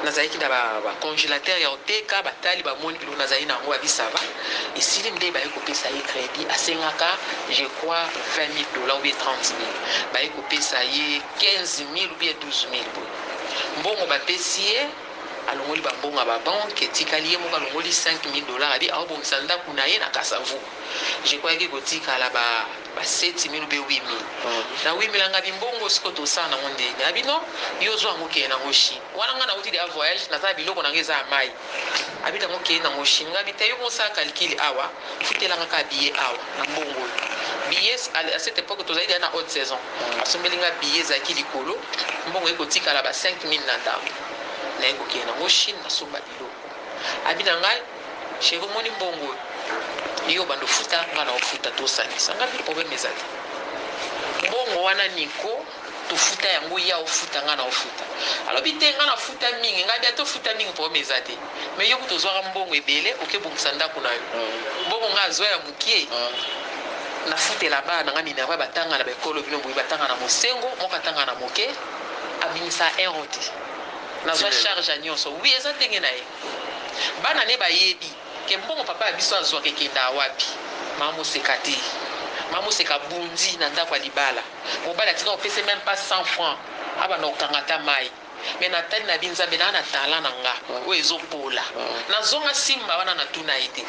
nazalaki na bacongélateur ya oteka batali bamoni biloko nazalaki nango babisava esili nde baye kopesa ye crédit asengaka je crois $20,000 ou bien $30,000 baye kopesa ye 15,000 ou bien 12,000 mbongo bapesi ye alongoli bambongo ba banque etikali ye moko alongoli $5,000 abi aobongisa ndako na ye na Kasavu je crois ke kotikala ba 7,000 ou bien 8,000 na 8,000 anga bimbongo siko tosala nango ndenge abi non yo ozwa yango okende nango Chine wana nga nauti ya voyage nazala biloko nango eza ya mai abi nango okende nango Chine ngabi te yo mosala calcule awa futelanga kaka billet awa na mbongo billet à cette époque tozali na haute saison asombeli nga billet ezalaki likolo mbongo ekotikala ba 5,000 na ndako naye kokende nango Chine nasomba biloko abi na ngai chéri omoni mbongo yo bando futa nga na ofuta tosangisa ngabi problème ezali mbongo wana niko tofuta yango ya ofuta nga na ofuta alobi te nga na futa mingi ngabi atofuta mingi problème eza te mais yo kutozwaka mbongo ebele okebongisa ndako na yo mbongo nga azwa ya mokie nafutela bana nga minerva batanga na bekolo bino boye batanga na mosengo moko atanga na moke abimisa euro te nazwa charge nyonso oui eza ndenge na ye bana ne bayebi ke mbongo papa ya biso azwaka ekenda wapi mamoseka te mamoseka bundi na ndako ya libala mobali atika kopesa même pas 100 francs abana kokanga ta mai me natali na binzambe na na tala na nga oyo ezopola nazonga simba wana natuna ye te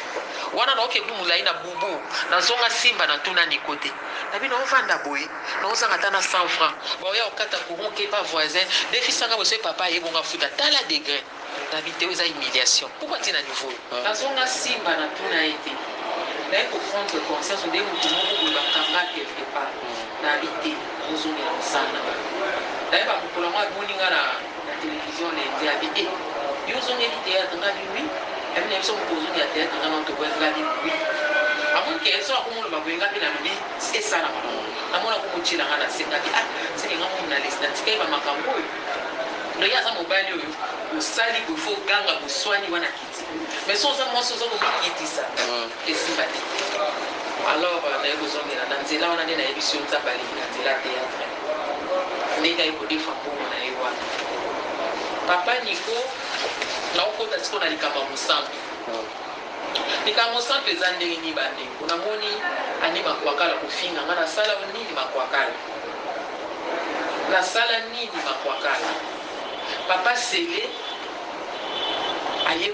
wana naokebi molai na bubu nazonga simba natuna niko te nabi naovanda boye naozanga ata na 100 francs baoya kokata courant kepa voisin defisanga boso papa ayebonga futa tala degré nabi te oyo eza humiliation pourquoi ti na niveau nazonga simba natuna ye te naye koprendre conscience nde motu moko boye bakanga quelque part nabi te ozongela mosala naye bamokolo yango abimoni nga na télévision lende abi e yo ozongeli théâtre nga bi wi abi na biso moko ozongela théâtre nga nantoboenga bi wi amoni ke so akomoloba boyenga mpe nalobi esalama namona komotiela nga na se nga bi seke nga mona lesi natikali bamakambo oyo ndoye aza mobali oyo osali kofo oganga boswani wana kiti mais so oza mwasi oza komikitisa esimba te alors naye kozongela na nzela wana nde nayebisi yo nzambe alingi na nzela ya théâtre ndenge aye kodefa mbongo na ye wana papa niko naokota siko na likambo ya mosantu likambo mosantu eza ndenge nini bandeko namoni ani makwakala kofinga nga nasala nini makwakala nasala nini makwakala papa sele aye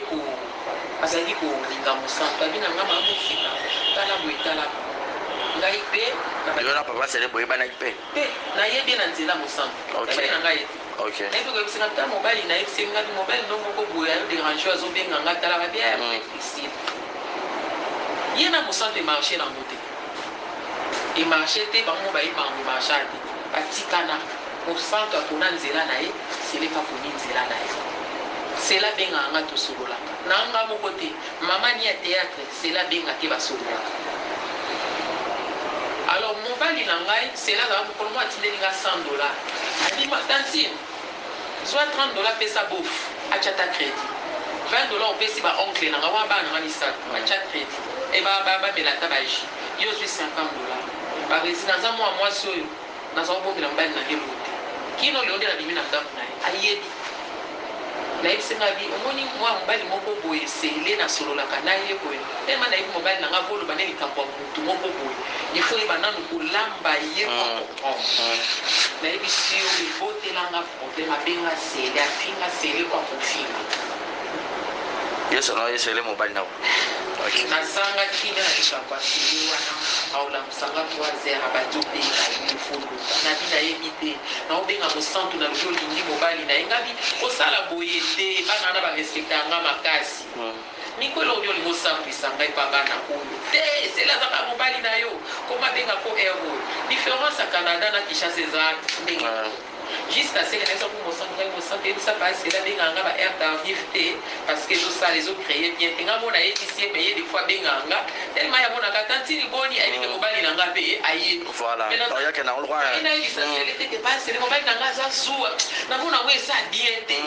azali kolinga mosantu abi na nga mamofika tala boye tala ngai mpe na papa sele boyebanaki mpe nayebi na nzela mosantu nayebi na ngai nayebi koyebisinga ta mobali nayebisinga mobali no moko boye ayo dérange azobenga nga talaka bia ya flexible ye na mosantu emarché nango te emarché te bango bayebanga emarché te batikana mosantu apona nzela na ye sele pa poni nzela na ye sela benganga tosololaka nanga moko te mama ni ya théâtre sela bengaki basololaka. Alors mobali na ngai sela azala mokolo mo atindeli nga $100 adima tantine zwa $30 pesa bofu achata crédit $20 opesi baoncle nanga wana bana nanga misato acha crédit e bamela ata baji yo ozwi $50 baresi naza mwa mwasi oyo naza kobongela mobali nange bote kino leo nde nabimi na ndako na ye ayebi nayebisi nga bi omoni mwa mobali moko boye sele nasololaka na ye boye tellement nayebi mobali nanga koloba nde likambo ya motu moko boye ifo yeba nanu kolamba ye comprendre nayebisi yo ebotelanga problème abenga sele afinga sele kwa kofinga yeso na yesele mobali nawo nasanga kine na likambo ya sele wana aolamusanga 3 heures abazobenga ifolo nabi nayebi te naobenga mosantu na lobi olingi mobali na ye ngabi osala boye te bana na barespecte yanga makasi mikolo oyo olingi osambwisa ngai mpa bana oyo te sele azaka mobali na yo koma abengako ero différence ya canada na kinshasa eza ndenge jusqu'à ce que les gens pour me sentir ça passe là benganga ba air tardifté parce que tout ça les autres créer bien tenga mona ici mais des fois benganga tellement ya mona katantini boni avec le mobile nanga pe ayi voilà alors ya kana on droit ina il ça c'est les pas c'est le mobile nanga za zoua na mona we ça bien té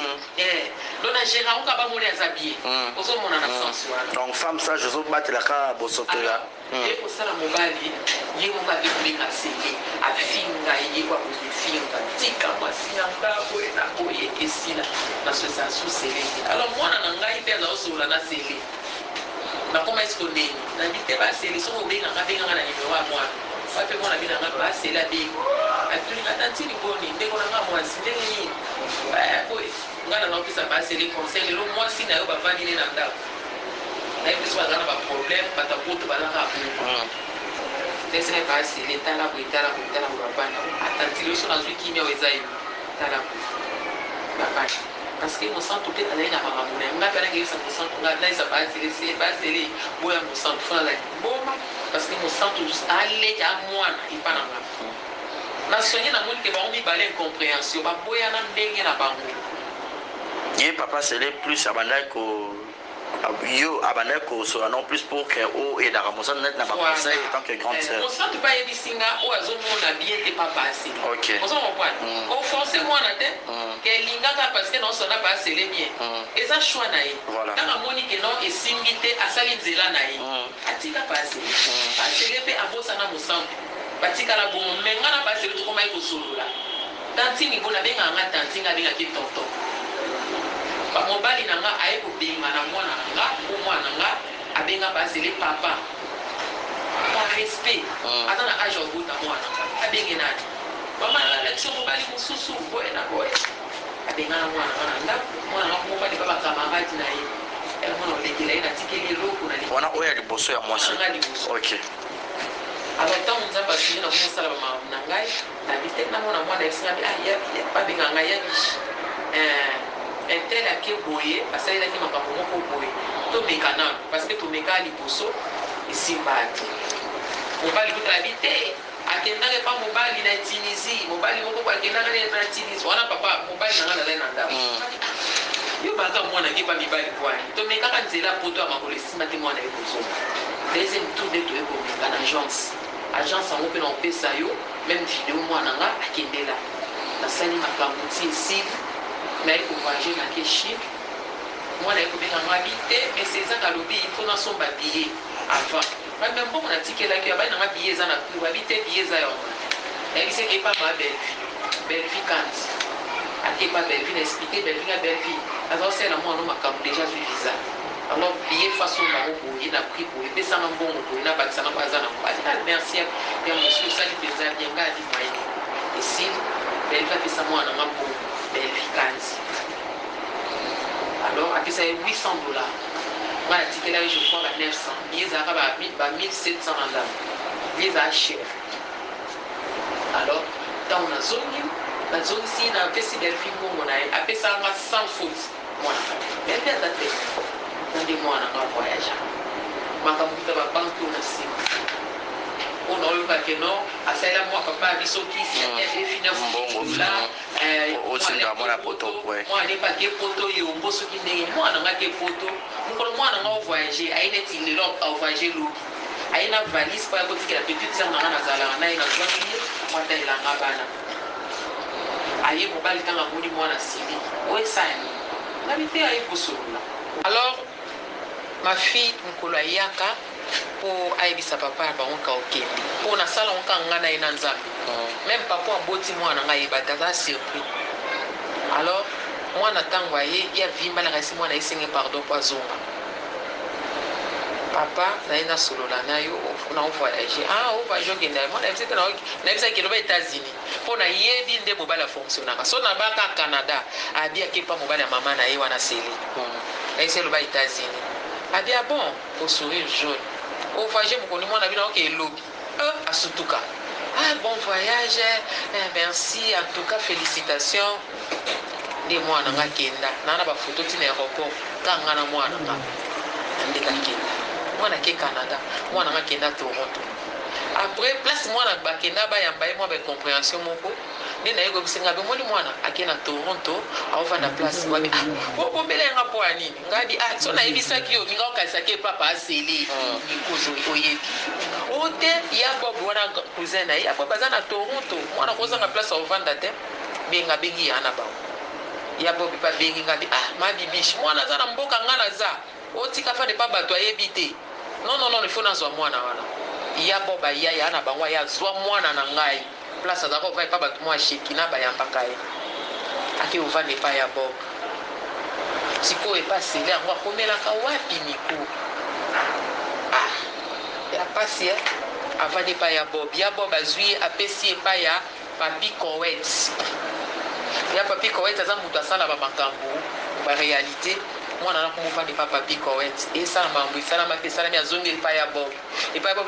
dona gérant on ka ba mona za bien ozo mona na sens donc femme ça je zo battre la ka bosoto là et pour ça la mobile ye mo ka bika sele afinga ye kwa kufinga tika mwasi nanga boye na boye esila na so ça sous sele alors mwana na ngai pe za osola na sele na koma esko ndeni na bite ba sele so mo benga ngabenga na nimero wa mwana wape mwana bina nga ba sele abingo atuli katantini boni ndeko na nga mwasi ndenge ni boye ngana na opisa ba sele conseil le mwasi na yo ba vanile na ndako na episo bazana ba problème batakutu balaka apu desene pas c'est l'état là pour l'état là pour l'état là pour bana atantili so na zwi kimia wezai tala papa parce que mon sang tout est allé na mama mona ngapa na ngisa mon sang ngapa na isa pas c'est boya mon sang fona la boma parce que mon sang tout juste aller à mwana ipana ngapa na sonye na moni ke ba omi balé incompréhension ba boya na ndenge na bango ye papa c'est les plus abandai ko yo abaneko so non plus pour que o et la ramosa net na ba conseil tant que grande sœur on sent pas yebi singa o azo mona bien te pas passé OK on s'en comprend on forcer moi na te que lingaka parce que non so na pas c'est les bien et ça choix na ye tant que moni que non et singité asali nzela na ye atika passé parce que pe abosa na mosantu batika la bon menga na passé to koma iko solola tantini bona benga nga tantinga benga ki tonton ba mobali nanga aye ko benga na mwana nga ko mwana nga abenga ba sele papa par respect atana age au bout na mwana nga abenga nani mama la lection mobali mususu boy na boy abenga na mwana nga mobali baba camarade na ye elle mona lekela ina tikeli roko na wana oya liboso ya mwasi OK alors tant on zamba sina ko sala ba na ngai na bite na mwana esinga bi ya abenga nga ya bishi un tel a qui boye parce qu'il a dit makambo moko boye to mekana parce que to meka liboso isimbati mobali kutala bite akendanga pa mobali na Tunisie mobali moko akendanga na Tunisie wana papa mobali nanga na ndako yo baza mwana ki pa mibali kwani to meka kanzela poto amakolo esimati mwana ebozo deuxième tour de to eko meka na agence ngo pe na opesa yo même vidéo mwana nga akendela nasali makambo ti ici mais il faut voyager dans quel chiffre moi là il faut bien en habiter mais c'est ça qu'à l'obéir il faut dans son billet avant même bon on a dit que là qu'il y a un billet ça n'a plus habiter billet ça et il sait qu'il pas ma belle vie quand à qui pas belle vie expliquer belle vie alors c'est là moi on m'a comme déjà vu visa alors billet façon là où il a pris pour et ça n'a bon pour il n'a pas ça n'a pas ça n'a pas merci et monsieur ça il faisait bien gars dit moi ici belle vie ça moi on a bon belle vie quand alors après ça $800 moi la ticket là je crois à 900 billets ça va 1700 en là billets à cher alors dans la zone si na pesi belle vie mon na après ça ma sans faute moi belle vie à tête dans des mois na voyage makambuta ba banque na si on a eu que non à celle moi papa biso qui c'est fini là aussi dans mon poto ouais moi n'est pas que poto yo mboso qui n'est moi na que poto moi na voyager aïe net il là au voyager l'eau aïe na valise pour que la petite sœur na zala na ina famille moi ta ila ngabana aïe mobile tanga moni moi na sili ouais ça na bité aïe kusula alors ma fille mukolo ayaka pour aibisa papa na bango ka okende pour na sala onka ngana ina nzambe même papa aboti mwana ngai bataka surpris alors mwana tango aye ya vimba na kasi mwana isinge pardon kwa zonga papa na ina solola na yo na voyager o voyager kende mwana msete na bisa kilo ba États-Unis pour na yebi nde mobile fonctionnaka so na baka Canada abia kepa mobile mama na ye wana seli ese lo ba États-Unis abia bon au sourire jaune au voyage mokoni mwana bino ke lobi asutuka bon voyage merci en tout cas félicitations de mwana nga kenda nana ba photo tina aéroport kanga na mwana nga ndeka kenda mwana ke Canada mwana nga kenda Toronto après place mwana ba kenda ba yamba mo ba compréhension moko ni na yego bisenga be moni mwana akena Toronto aova na place wabi bo belenga po anini ngadi so na yebisa ki yo ninga okasa ke papa aseli ni kozo oyebi ote ya bob wana cousin na ya papa na Toronto mwana koza na place ovanda te benga bengi yana ba ya bob pa bengi ngadi ma bibish mwana za na mboka ngana za otika fa de pa bato ayebite non il faut na zwa mwana wana ya bob ya yana bangwa ya zwa mwana na ngai place azako vai pa bato mwa shekina bayambaka ye ake ovande pa ya bob siko epasele yango akomelaka wapi niko ya pasi avande pa ya bob azwi apesi epa ya papi Kowet ya papi Kowet aza moto asala bamakambo baréalité mwana na komofande pa papi Kowet esala mambo esalama mpe esalami azongi epa ya bob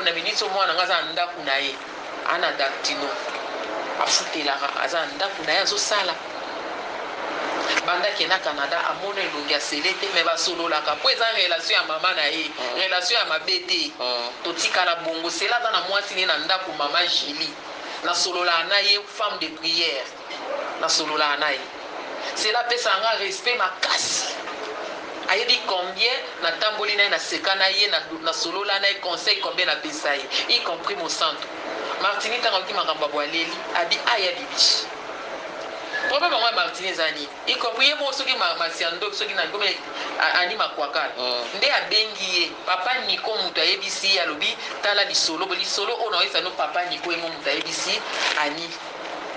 na miniti mwana nga aza na ndako na ye ana dactino afutelaka aza ndako na ye azosala bandaki na Canada amona elongi ya sele te me basololaka mpo eza relation ya mama na ye relation ya mabe te totikala bongo sela aza na mwasi ne na ndako mama Julie nasololaka na ye femme de prière nasololaka na ye sela apesanga respect makasi ayebi combien natamboli na ye naseka na ye nasolola na ye conseil combien napesa ye y compris mosanto Martini ntango akoki makambo ya bwaleli abi aya bibishi problème yango ya Martini eza nini y compris ye moko soki masiando soki nakomi ani makwakala nde abengi ye papa Niko moto ayebisi ye alobi tala lisolo oyo naoyesa no papa Niko ye mo moto ayebisi ani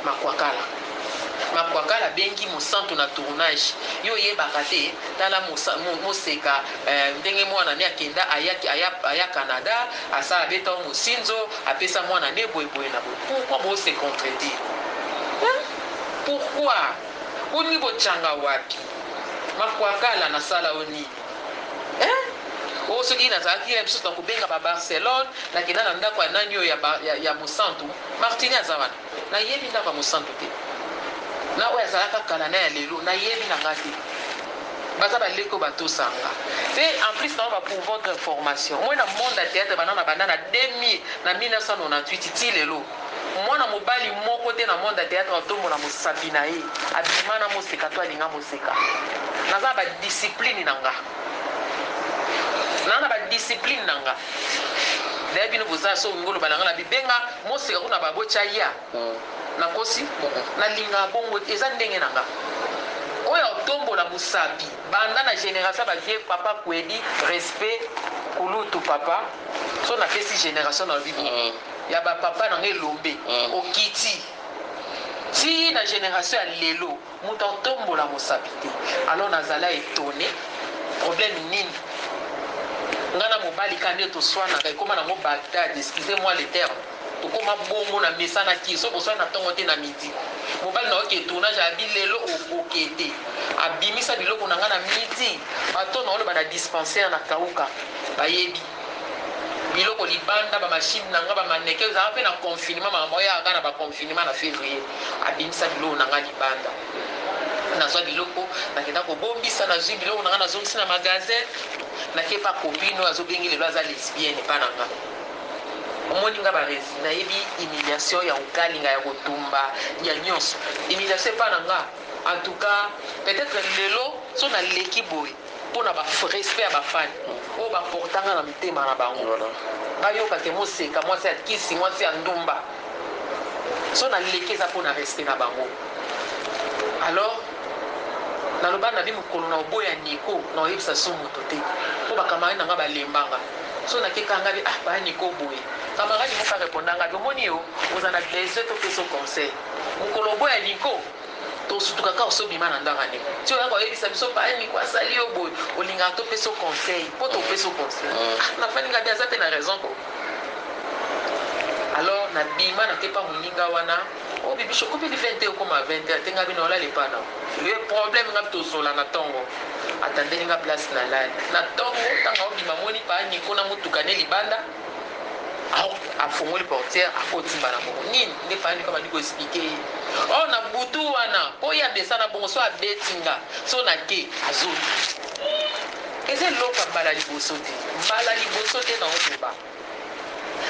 makwakala abengi mosantu na tournage yo oyebaka te tala moseka ndenge mwana ne akenda aya Canada asala beta o mosinzo apesa mwana ne boyeboye na boye pourquoi bose contredire pourquoi oni botyanga wapi makwakala nasala o nini oyo soki nazalaki ye mosusu na kobenga babarcelone nakenda na ndako ya nani oyo ya mosantu Martini aza wana nayebi ndako ya mosantu te na oyo azalaka kala na ya lelo nayebi na nga te baza baleko batosanga te en plus na ba pour votre information moi na monde ya théâtre banana na 1998 ti lelo mwana mobali moko te na monde ya théâtre atombola mosapi na ye abima na moseka to alinga moseka naza badiscipline na nga na badiscipline na nga daye bino boza so ngolo balanga na bibenga moseka kuna babotya ya nakosi nalinga bongo eza ndenge na nga oyo otombola mosapi banda na génération batie papa kwedi respect kulutu papa so napesi génération na bibo ya bapapa na ngai elombe okiti ti na génération ya lelo moto otombola mosapi te alors nazala étonné problème nini nga na mobali ka nde toswanaka ekóma nango bagdad excusez moi le terme tokóma bongo na mesa na ki so boswana na ntongo te na midi mobali na oke tournage abi lelo okete abimisa biloko na nga na midi bato na oloba na dispensaire na kauka bayebi biloko libanda bamashine na nga bamaneke ezalaka mpe na confinement makambo oyaka na baconfinement na février abimisa biloko na nga libanda nazwa biloko nakenda kobombisa nazwi biloko na nga nazongisi na magasin nakepa copine oyo azobengi lelo aza lesbienne epa na nga omoni nga baresi nayebi humiliation ya kokalinga ya kotumba ya nyonso humiliation epa na nga en tout cas peut-être lelo so naleki boye mpona barespect ya bafani oyo baportanga na mitema na bango bayoka ke moseka mwasi ya kisi mwasi ya ndumba so naleki eza mpona respect na bango alors naloba na bi mokolo na oboya niko na oyebisa so moto te mpo bakamarade nanga balembanga so nakekanga bi baya niko boye kamarade moko arepondanga bi omoni yo oza na besoin topesa conseil mokolo oboya niko tosutuka kaka osobima na ndanga ndeko ti oyaka oyebisa biso baya niko asali yo boye olingaka topesa conseil mpo topesa conseil nafaninga bi aza mpe na raison ko alors nabima nakepa moninga wana o bibiso kopeli 20 okoma 20 atenga bino olala epana le problème nga tozola na ntongo atandeli nga place na lali na ntongo ntango obima moni paa niko na motuka ne libanda afongoli portière akotimba na bongo nini nde paa niko bandi koexplike o na butu wana po ya desa na bongo so abetinga so na ke azoti eza eloko ya mbala liboso te na otoba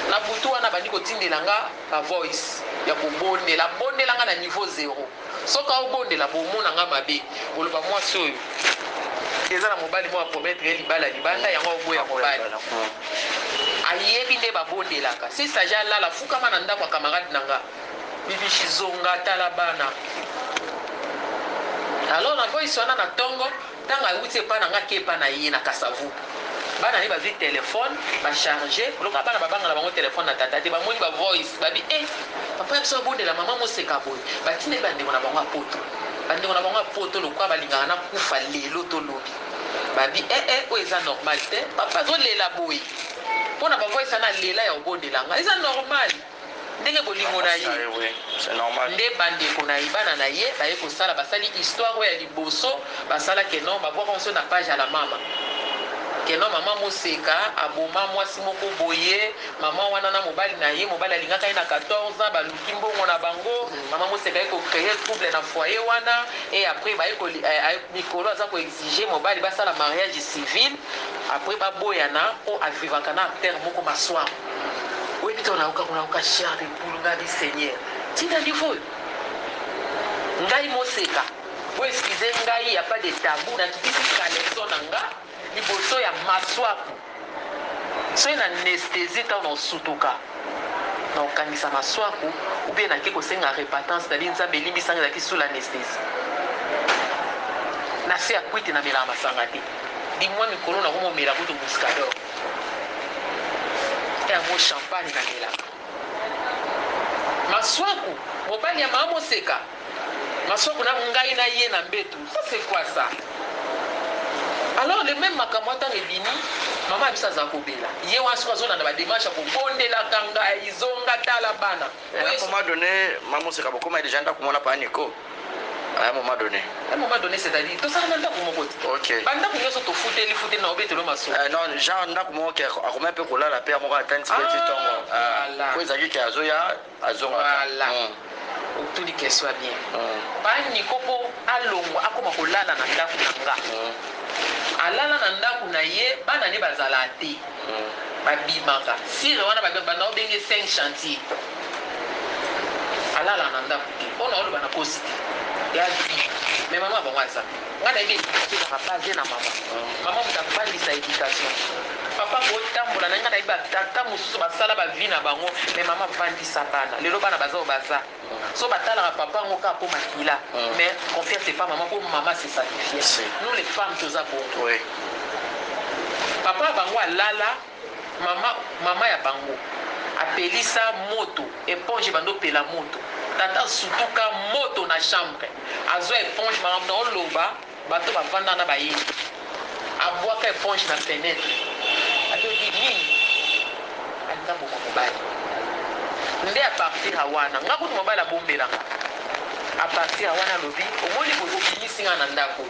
na butu wana bandi kotindela nga bavoice ya kobondela bondelanga na niveau 0 soki aobondela bomona nga mabe oloba mwasi oyo eza na mobali mo aprometre libala libanda yango oboya mobali ayebi nde babondelaka si saje alala fukama na ndako ya kamarade na nga bibishi zonga tala bana alors na voice wana na ntongo ntango awuti epa na nga ke epa na ye na kasavu bana ni bazwi telefone bacharge loka bana babanga na bango telefone na tata te bamoni bavoice babi papa ya biso babondela mama moseka boye batindeli bandeko na bango ya poto lokwa balingaka na kufa lelo to lobi babi oyo eza normal te papa azolela boye mpo na bavoice ana lela ya obondelanga eza normal ndenge bolingo na ye nde bandeko na ye bana na ye baye kosala basali histoire oyo ya liboso basalaki non babwaka nso na page ya la mama keno mama moseka aboma mwasi moko boye mama wana na mobali na ye mobali alingaka ye na 14 ans baluki mbongo na bango mama moseka ye kocreye trouble na foyer wana et après baye mikolo aza koexige mobali basala mariage civil après baboyana o avivaka na acteur moko maswamo oyebi te onaoka charle pour nga di seigneur tina niveau ngai moseka po excuse ngai ya pas de tabou nakitisi kaleso na nga liboso ya maswaku soki na anesthésie ntango na osutuka na okangisa maswaku ubie nake kosenga repatance nabi nzambe elimbisanga ezalaki sous l'anesthésie na se ya kwiti namelaka masanga te dimwa mikolo nakomomela kutu muscador yango champagne namelaka maswaku mobali ya mama moseka maswaku na ngai na ye na mbetu ça c'est quoi ça alors le même makambo ntango ebimi mama ya biso aza kobela ye wana soki azolanda badémarche ya kobondelaka ngai izonga tala bana à un moment donné mamoseka bokoma déjà ndako mona pa niko à un moment donné c'est-à-dire tosala na ndako moko te bandako nyonso tofuteli na obetelo maso non genre ndako moko ke akoma mpe kolala mpe moko atandisi pe ti ntongo po ezalaki ke azonga otuni question ya bien pa niko mpo alongwa akoma kolala na ndako na nga alala na ndako na ye bana ne bazala te babimaka sire wana bana obenge 5 chantier alala na ndako te mpona oloba na kosi te ya bi me mama bango aza nga na yebi ekaka base na mama moto afandisa éducation papa kotambola na nga na yebi batata mosusu basala bavi na bango me mama vandisa bana lelo bana baza oyo baza so batalaka papa ngo kaka mpo makila mais confiance epa mama mpo mama se sacrifie nous les femmes toza bongo papa bango alala mama ya bango apelisa moto éponge bando pela moto tata sutuka moto na chambre azwa éponge makambo na oloba bato bavanda na bayini abwaka éponge na fenêtre akoki nini alinga bongo mobali nde apartir ya wana nga kutu mobali abombelanga apartir ya wana alobi omoni obimisi nga na ndako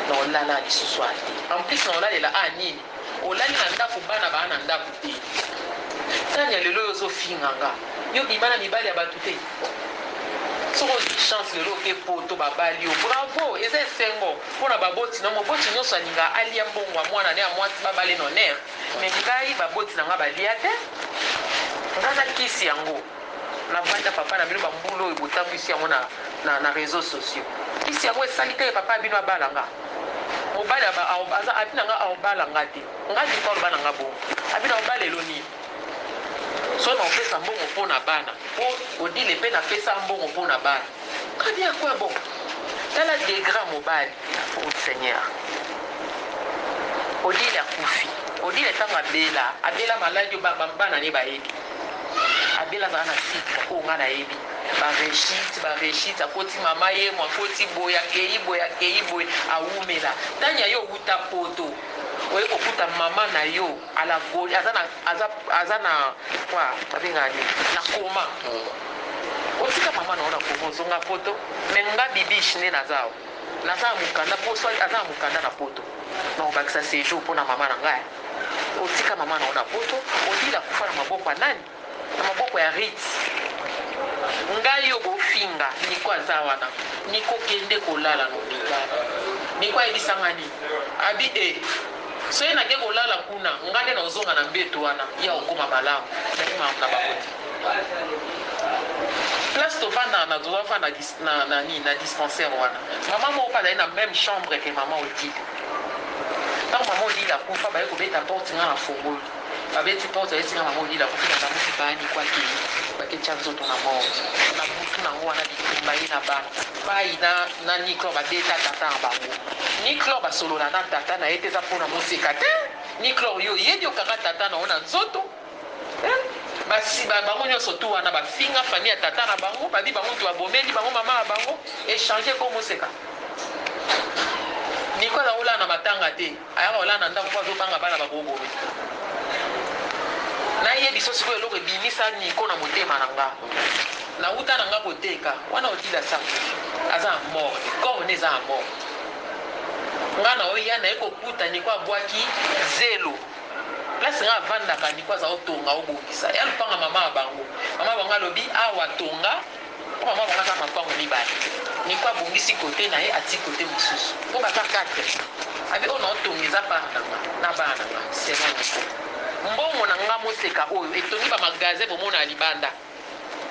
na olala lisusu ate en plus na olalela nini olali na ndako bana baa na ndako te tani ya lelo oyo ozofinganga yo bima na mibali ya bato te soko ozwi chance lelo oke poto babali yo bravo eza esengo mpona baboti na moboti nyonso alinga alia mbongo ya mwana ne ya mwasi babali nonere me ngai baboti na nga balia te ngaza kisi yango na banda papa na bino bambulo ebotambwisi yango na réseaux sociaux kisi yango esali te papa bino abalanga mobali abinanga aobalanga te ngati mpa oloba nanga bongo abina obala eloni so na opesa mbongo mpo na bana po odile mpe napesa mbongo mpo na bana kadi ya kwa bongo tala degra mobali o seigneur odile akufi odile ntango abela maladi bana ne bayebi abela azala na sika mpo nga nayebi bareshite akoti mama ye mo akoti boye akei boye awumela tanya yo wuta poto oye kokuta mama na yo alagoli aza na kwa abengani na koma otika mama na ona koma ozonga poto me nga bibishi nde naza mukanda poso aza mukanda na poto na obakisa séjour mpona mama na ngai otika mama na ona poto odila kufa na maboko ya nani na maboko ya rite ngai yo bofinga niko aza wana niko kende kolala no libala niko ayebisangani abi soki nake kolala kuna ngai nde nazonga na mbeto wana ya okoma malamu na bakoti place tovanda nazowafanda na dispensaire wana mama moko azali na même chambre ke mama odile ntango mama odile akufa baye kobeta porte nga na fongoli babeti porte ayetinga mama odile akufika na mutu bani kwake baketya nzoto na monde na mutu nango wana bitumba ye na bana bai na niclor babeta tata na bango niclor basolola na tata na ye te eza mpona moseka te niclor yo yedi okanga tata na yo na nzoto bango nyonso tu wana bafinga fami ya tata na bango babi bango tu babomeli bango mama na bango échange ko moseka niko aza kolala na matanga te ayaka kolala na ndako mpo azobanga bana bakobome nayebi so sikoyo eloko ebimisa niko na motema na nga nauta na nga koteka wana otila sa aza mort corps ne eza ya mort nga na oya naye kokuta niko abwaki zelo place nga avandaka niko aza otonga obongisa ya lupanga mama ya bango alobi awa tonga po mama bango aza mapango mibale niko abongisi kote na ye ati kote mosusu po baza 4 abi oyo na otonga eza part nanga na bana nanga sema niko mbongo na nga moseka oyo etongi bamagasin bomona ya libanda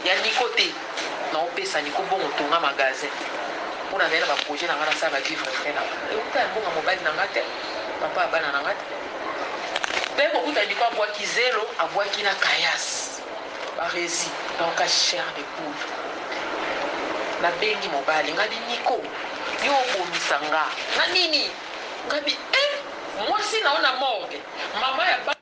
ya niko te na opesa niko bongo tonga magasin mpona naye na baprojet na nga nasala bavivre frai na nga euta ya mbongo mobali na nga te papa ya bana na nga te mpe kokuta niko abwaki zelo abwaki na kayas baresi donc a chair de poule nabengi mobali ngabi niko yo obomisa nga na nini ngabi mwasi na yo na morgue mama ya